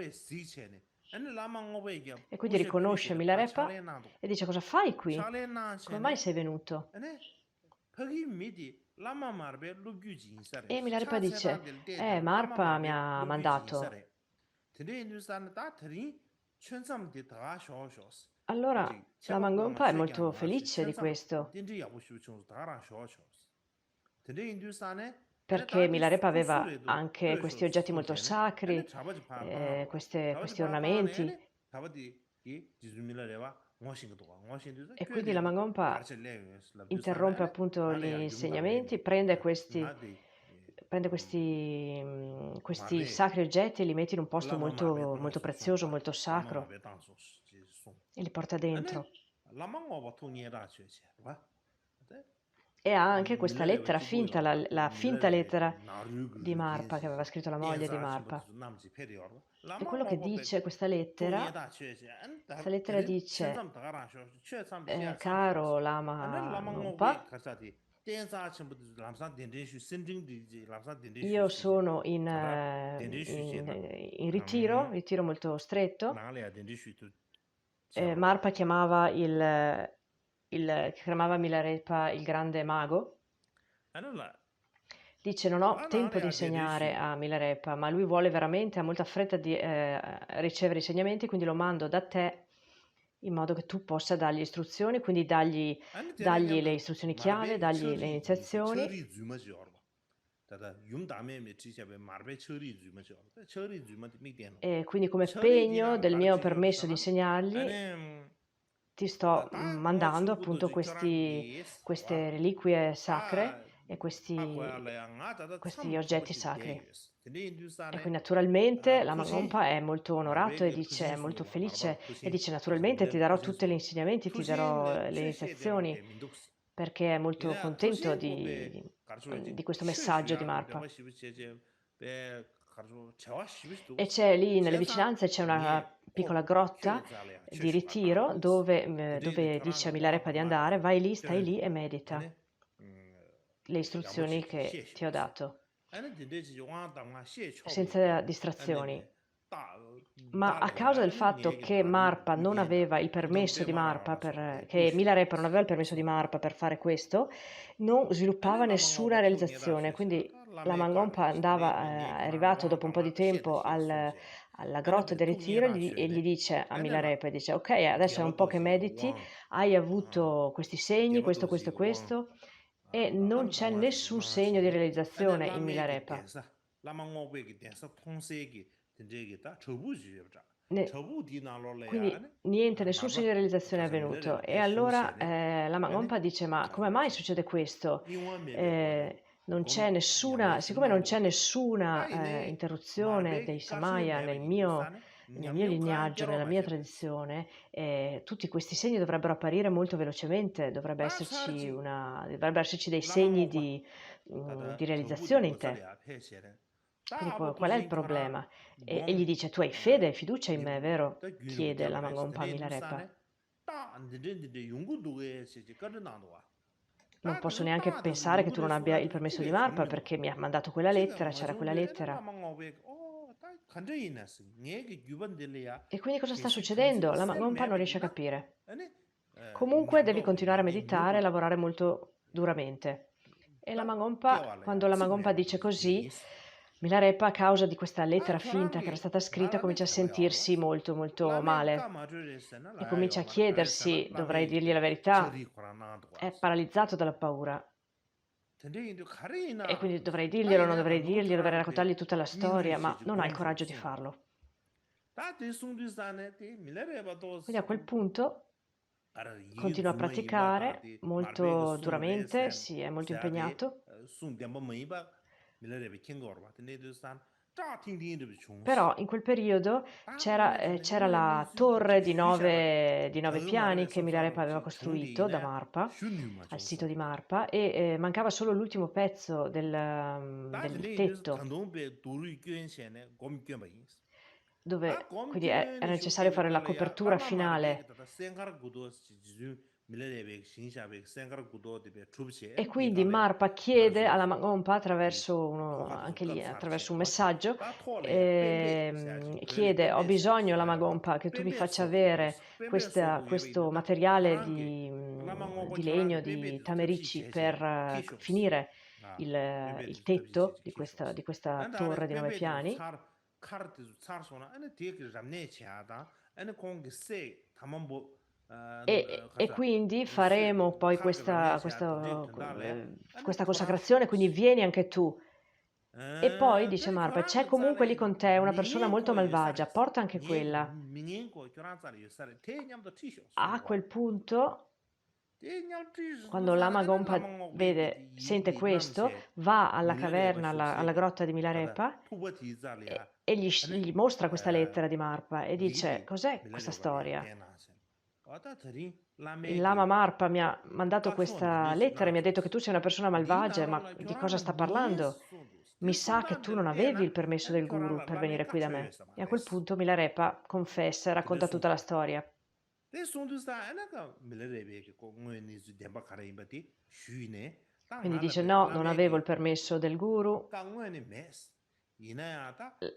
E quindi riconosce Milarepa e dice cosa fai qui? Come mai sei venuto? E Milarepa dice Marpa mi ha mandato. Allora la Mangompa è molto felice di questo, perché Milarepa aveva anche questi oggetti molto sacri, questi ornamenti, e quindi la Mangompa interrompe appunto gli insegnamenti, questi sacri oggetti e li mette in un posto molto, molto prezioso, molto sacro, e li porta dentro. E ha anche questa lettera finta, la finta lettera di Marpa che aveva scritto la moglie di Marpa. E quello che dice questa lettera dice, caro Lama Ngompa, io sono in ritiro molto stretto. Marpa chiamava Milarepa il grande mago. Dice non ho tempo di insegnare a Milarepa, ma lui vuole veramente, ha molta fretta di ricevere insegnamenti, quindi lo mando da te in modo che tu possa dargli istruzioni, quindi dagli le istruzioni chiave, dagli le iniziazioni. E quindi come pegno del mio permesso di insegnargli, ti sto mandando appunto queste reliquie sacre e questi oggetti sacri. E quindi naturalmente la Mangompa è molto onorato e è molto felice e dice naturalmente ti darò tutti gli insegnamenti, ti darò le iniziazioni, perché è molto contento di questo messaggio di Marpa. E c'è lì nelle vicinanze c'è una piccola grotta di ritiro dove dice a Milarepa di andare, vai lì, stai lì e medita le istruzioni che ti ho dato, senza distrazioni. Ma a causa del fatto che Marpa non aveva il permesso di Marpa, che Milarepa non aveva il permesso di Marpa per fare questo, non sviluppava nessuna realizzazione. Quindi la Mangompa è arrivato dopo un po' di tempo alla grotta del ritiro e gli dice a Milarepa, dice ok, adesso è un po' che mediti, hai avuto questi segni, questo, questo e questo, e non c'è nessun segno di realizzazione in Milarepa. Quindi niente, nessun segno di realizzazione è avvenuto. E allora la Mangompa dice: Ma come mai succede questo? Siccome non c'è nessuna interruzione dei Samaya nel mio lignaggio, nella mia tradizione, tutti questi segni dovrebbero apparire molto velocemente, dovrebbero esserci dei segni di realizzazione in te. Quindi qual è il problema? E gli dice, tu hai fede, hai fiducia in me, vero? Chiede la Mangompa a Milarepa. Non posso neanche pensare che tu non abbia il permesso di Marpa perché mi ha mandato quella lettera, c'era quella lettera. E quindi cosa sta succedendo? La Mangompa non riesce a capire. Comunque devi continuare a meditare e lavorare molto duramente. E quando la Mangompa dice così, Milarepa, a causa di questa lettera finta che era stata scritta, comincia a sentirsi molto, molto male e comincia a chiedersi, dovrei dirgli la verità? È paralizzato dalla paura. E quindi dovrei dirglielo, non dovrei dirgli, dovrei raccontargli tutta la storia, ma non ha il coraggio di farlo. Quindi a quel punto continua a praticare molto duramente, si è molto impegnato. Però in quel periodo c'era la torre di 9 piani che Milarepa aveva costruito da Marpa, al sito di Marpa, e mancava solo l'ultimo pezzo del tetto, quindi era necessario fare la copertura finale E quindi Marpa chiede alla Magompa attraverso anche lì, attraverso un messaggio, chiede: ho bisogno, la Magompa, che tu mi faccia avere questo materiale di legno, di tamerici, per finire il tetto di questa torre di 9 piani. E quindi faremo poi questa consacrazione, quindi vieni anche tu. E poi dice Marpa: c'è comunque lì con te una persona molto malvagia, porta anche quella. A quel punto, quando Lama Gompa sente questo, va alla caverna, alla grotta di Milarepa, e gli mostra questa lettera di Marpa e dice: cos'è questa storia? Il Lama Marpa mi ha mandato questa lettera e mi ha detto che tu sei una persona malvagia, ma di cosa sta parlando? Mi sa che tu non avevi il permesso del guru per venire qui da me. E a quel punto Milarepa confessa e racconta tutta la storia. Quindi dice: no, non avevo il permesso del guru.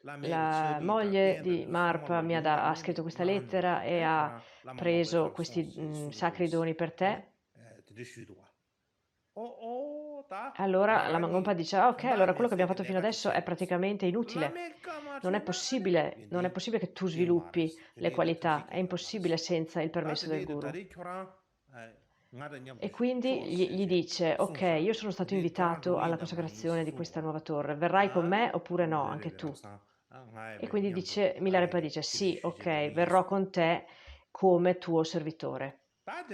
La moglie di Marpa ha scritto questa lettera e ha preso questi sacri doni per te. Allora la Mangompa dice: ah, ok, allora quello che abbiamo fatto fino adesso è praticamente inutile. Non è possibile che tu sviluppi le qualità, è impossibile senza il permesso del guru. E quindi gli dice: ok, io sono stato invitato alla consacrazione di questa nuova torre, verrai con me oppure no, anche tu? E quindi Milarepa dice: sì, ok, verrò con te come tuo servitore. A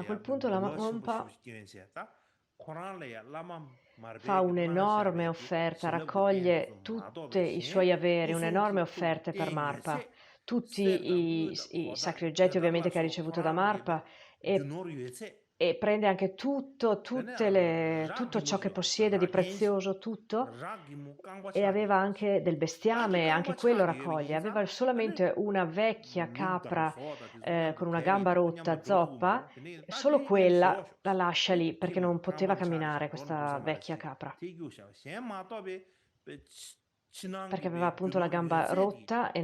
quel punto la Mangompa fa un'enorme offerta, raccoglie tutti i suoi averi, un'enorme offerta per Marpa, tutti i sacri oggetti ovviamente che ha ricevuto da Marpa, e prende anche tutto ciò che possiede di prezioso, tutto, e aveva anche del bestiame, anche quello raccoglie. Aveva solamente una vecchia capra con una gamba rotta, zoppa, solo quella la lascia lì perché non poteva camminare questa vecchia capra, perché aveva appunto la gamba rotta e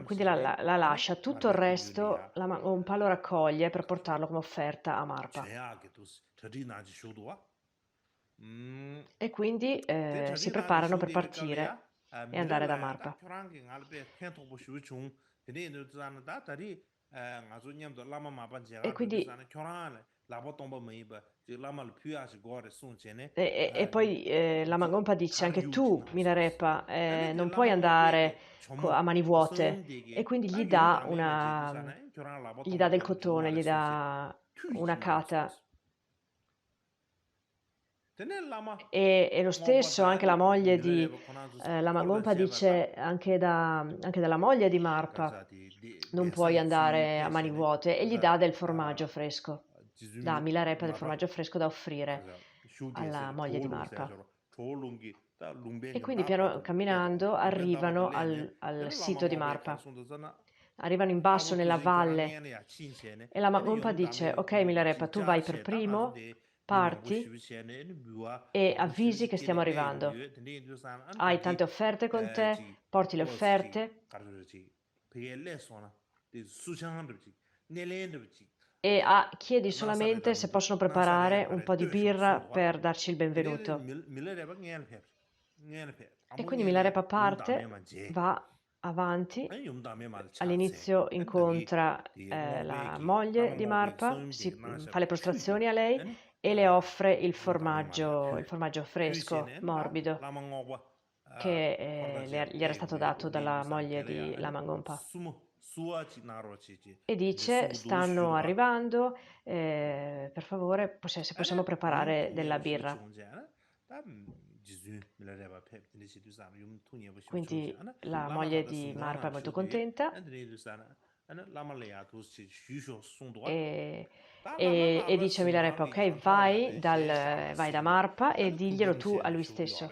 quindi la lascia. Tutto il resto la Magompa lo raccoglie per portarlo come offerta a Marpa. E quindi si preparano per partire e andare da Marpa. E quindi e poi la Mangompa dice: anche tu, Milarepa, non puoi andare a mani vuote. E quindi gli dà del cotone, gli dà una cata. E lo stesso anche la moglie la Mangompa dice anche dalla moglie di Marpa: non puoi andare a mani vuote, e gli dà del formaggio fresco, da Milarepa del formaggio fresco da offrire alla moglie di Marpa. E quindi camminando arrivano al sito di Marpa. Arrivano in basso nella valle e la Mangompa dice: ok Milarepa, tu vai per primo, parti e avvisi che stiamo arrivando. Hai tante offerte con te, porti le offerte e chiedi solamente se possono preparare un po' di birra per darci il benvenuto. E quindi Milarepa parte, va avanti, all'inizio incontra la moglie di Marpa, fa le prostrazioni a lei e le offre il formaggio fresco, morbido, che gli era stato dato dalla moglie di Lama Gompa. E dice: stanno arrivando, per favore, se possiamo preparare della birra. Quindi la moglie di Marpa è molto contenta E, e dice a Milarepa, ok, vai da Marpa e diglielo tu a lui stesso.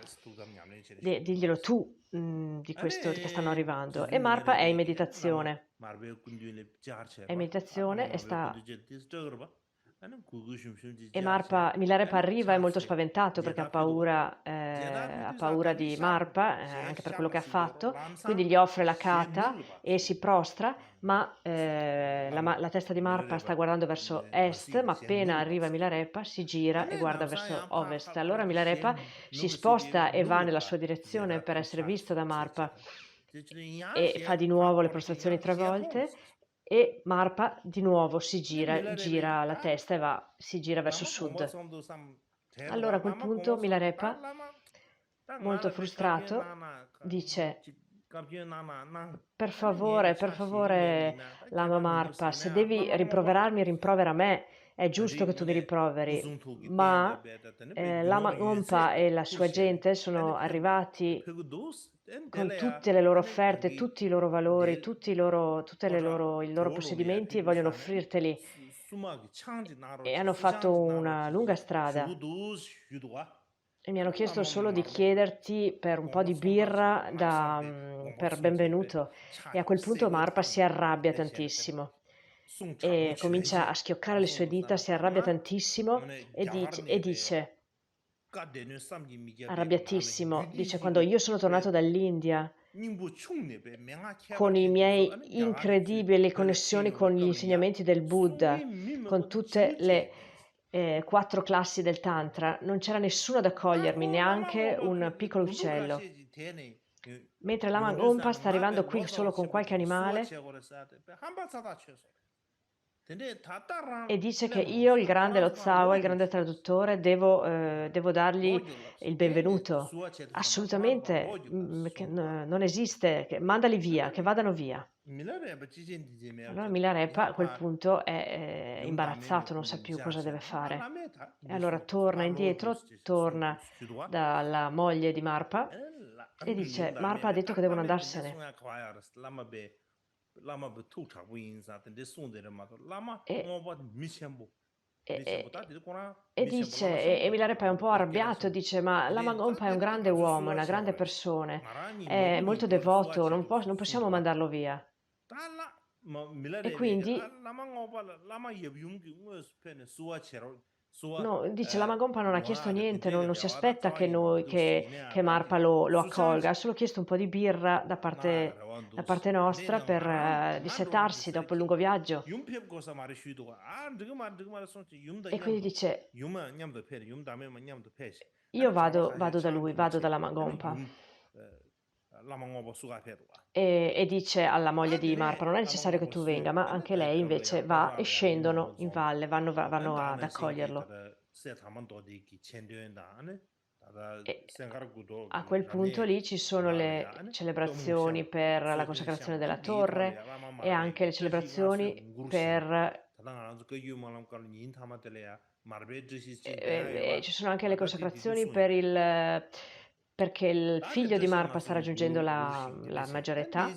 Diglielo tu di che stanno arrivando. E Marpa è in meditazione. È in meditazione e Milarepa arriva, è molto spaventato perché ha paura di Marpa, anche per quello che ha fatto, quindi gli offre la kata e si prostra, ma la testa di Marpa sta guardando verso est, ma appena arriva Milarepa si gira e guarda verso ovest. Allora Milarepa si sposta e va nella sua direzione per essere visto da Marpa e fa di nuovo le prostrazioni 3 volte e Marpa di nuovo gira la testa e si gira verso sud. Allora a quel punto Milarepa, molto frustrato, dice: per favore, Lama Marpa, se devi rimproverarmi, rimprovera me. È giusto che tu mi rimproveri, ma Lama Gompa e la sua gente sono arrivati con tutte le loro offerte, tutti i loro valori, i loro possedimenti e vogliono offrirteli. E hanno fatto una lunga strada e mi hanno chiesto solo di chiederti per un po' di birra per benvenuto. E a quel punto Marpa si arrabbia tantissimo e comincia a schioccare le sue dita, si arrabbia tantissimo e dice, arrabbiatissimo, dice: quando io sono tornato dall'India con i miei incredibili connessioni con gli insegnamenti del Buddha, con tutte le 4 classi del Tantra, non c'era nessuno ad accogliermi, neanche un piccolo uccello. Mentre Lama Gompa sta arrivando qui solo con qualche animale e dice che io, il grande Lotsawa, il grande traduttore, devo dargli il benvenuto. Assolutamente, non esiste, mandali via, che vadano via. Allora Milarepa a quel punto è imbarazzato, non sa più cosa deve fare. E allora torna indietro, torna dalla moglie di Marpa e dice: Marpa ha detto che devono andarsene. E, e, e- e Milarepa è un po' arrabbiato, dice: Ma Lama Gompa è un grande uomo, è una grande persona, è molto devoto, non possiamo mandarlo via. E quindi no, dice Lama Gompa non ha chiesto niente, non si aspetta che Marpa lo accolga, ha solo chiesto un po' di birra da parte nostra per dissetarsi dopo il lungo viaggio. E quindi dice: Io vado da lui, vado da Lama Gompa. E dice alla moglie di Marpa: Non è necessario che tu venga, ma anche lei invece va e scendono in valle, vanno ad accoglierlo. E a quel punto lì ci sono le celebrazioni per la consacrazione della torre e anche le celebrazioni ci sono anche le consacrazioni perché il figlio di Marpa sta raggiungendo la maggiore età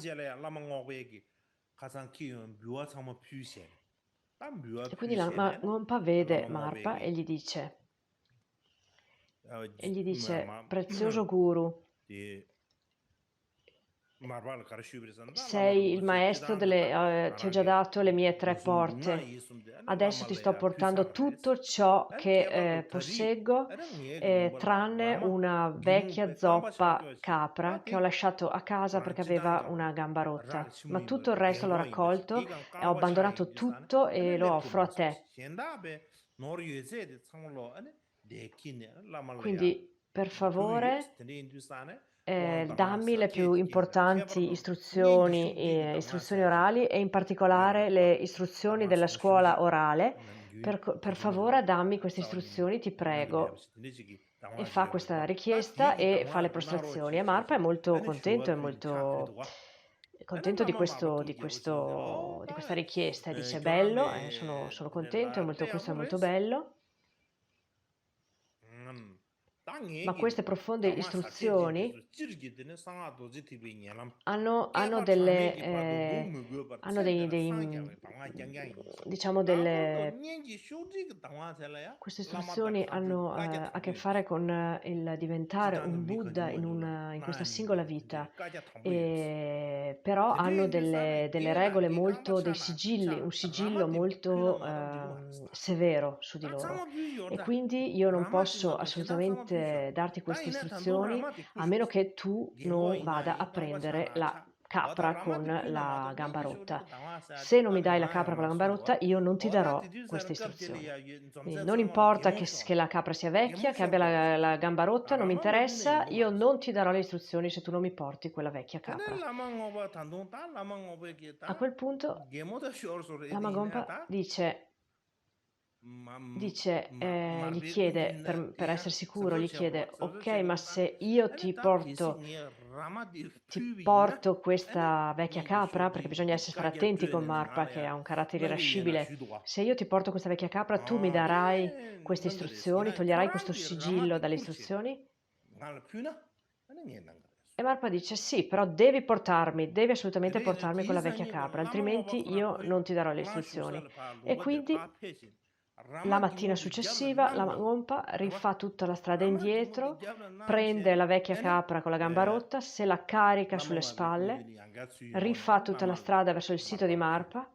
e quindi la Gompa vede Marpa e gli dice: Prezioso guru, sei il maestro ti ho già dato le mie 3 porte. Adesso ti sto portando tutto ciò che posseggo, tranne una vecchia zoppa capra che ho lasciato a casa perché aveva una gamba rotta. Ma tutto il resto l'ho raccolto e ho abbandonato tutto e lo offro a te. Quindi, per favore, dammi le più importanti istruzioni orali e in particolare le istruzioni della scuola orale. Per favore, dammi queste istruzioni, ti prego. E fa questa richiesta e fa le prostrazioni. E Marpa è molto contento, è molto contento di questa richiesta e dice: Bello, sono contento, questo è molto bello. Ma queste profonde istruzioni hanno diciamo queste istruzioni hanno a che fare con il diventare un Buddha in questa singola vita, però hanno delle regole molto, dei sigilli, un sigillo molto severo su di loro. E quindi io non posso assolutamente darti queste istruzioni a meno che tu non vada a prendere la capra con la gamba rotta. Se non mi dai la capra con la gamba rotta, io non ti darò queste istruzioni. Quindi non importa che la capra sia vecchia, che abbia la gamba rotta, non mi interessa, io non ti darò le istruzioni se tu non mi porti quella vecchia capra. A quel punto Lama Gompa gli chiede, per essere sicuro, gli chiede, ok, ma se io ti porto questa vecchia capra, perché bisogna stare attenti con Marpa che ha un carattere irascibile, se io ti porto questa vecchia capra, tu mi darai queste istruzioni, toglierai questo sigillo dalle istruzioni? E Marpa dice sì, però devi assolutamente portarmi quella vecchia capra, altrimenti io non ti darò le istruzioni. E quindi la mattina successiva la Gompa rifà tutta la strada indietro, prende la vecchia capra con la gamba rotta, se la carica sulle spalle, rifà tutta la strada verso il sito di Marpa,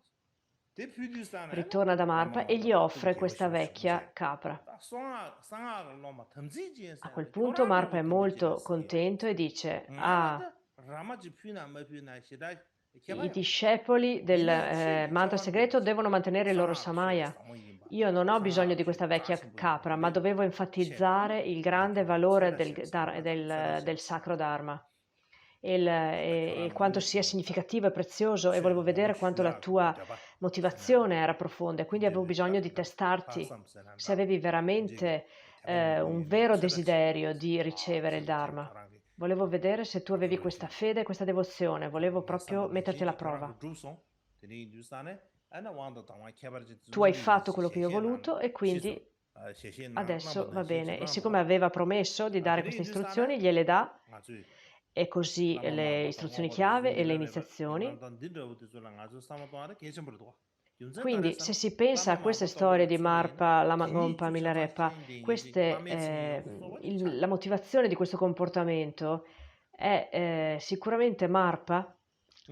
ritorna da Marpa e gli offre questa vecchia capra. A quel punto Marpa è molto contento e dice: Ah, i discepoli del mantra segreto devono mantenere il loro samaya. Io non ho bisogno di questa vecchia capra, ma dovevo enfatizzare il grande valore del sacro Dharma e quanto sia significativo e prezioso, e volevo vedere quanto la tua motivazione era profonda, e quindi avevo bisogno di testarti se avevi veramente un vero desiderio di ricevere il Dharma. Volevo vedere se tu avevi questa fede e questa devozione, volevo proprio metterti alla prova. Tu hai fatto quello che io ho voluto e quindi adesso va bene. E siccome aveva promesso di dare queste istruzioni, gliele dà, e così le istruzioni chiave e le iniziazioni. Quindi se si pensa a queste storie di Marpa, Lama Gompa, Milarepa, la motivazione di questo comportamento è sicuramente Marpa,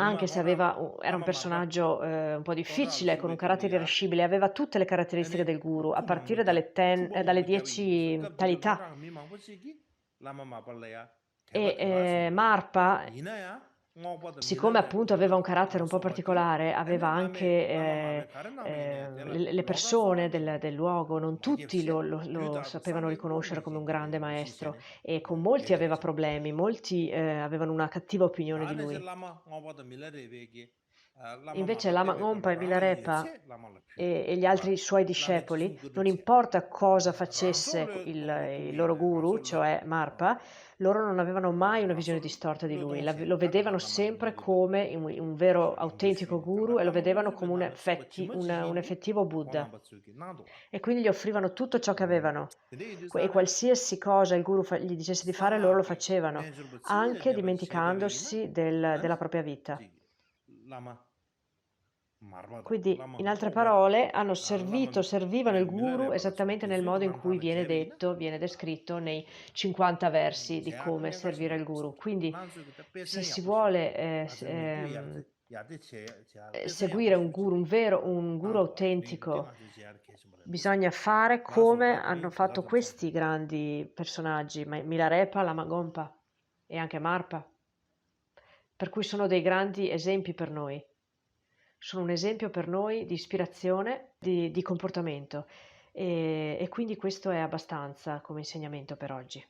anche se era un personaggio un po' difficile, con un carattere irascibile, aveva tutte le caratteristiche del guru, a partire dalle 10 talità. E Marpa, siccome appunto aveva un carattere un po' particolare, aveva anche le persone del luogo, non tutti lo sapevano riconoscere come un grande maestro, e con molti aveva problemi, molti avevano una cattiva opinione di lui. Invece Lama Gompa e Milarepa e gli altri suoi discepoli, non importa cosa facesse il loro guru, cioè Marpa, loro non avevano mai una visione distorta di lui, lo vedevano sempre come un vero autentico guru, e lo vedevano come un effettivo Buddha, e quindi gli offrivano tutto ciò che avevano, e qualsiasi cosa il guru gli dicesse di fare, loro lo facevano, anche dimenticandosi della propria vita. Quindi, in altre parole, servivano il guru esattamente nel modo in cui viene descritto nei 50 versi di come servire il guru. Quindi, se si vuole seguire un guru, un guru autentico, bisogna fare come hanno fatto questi grandi personaggi, Milarepa, Lama Gompa e anche Marpa, per cui sono dei grandi esempi per noi. Sono un esempio per noi di ispirazione, di comportamento, e quindi questo è abbastanza come insegnamento per oggi.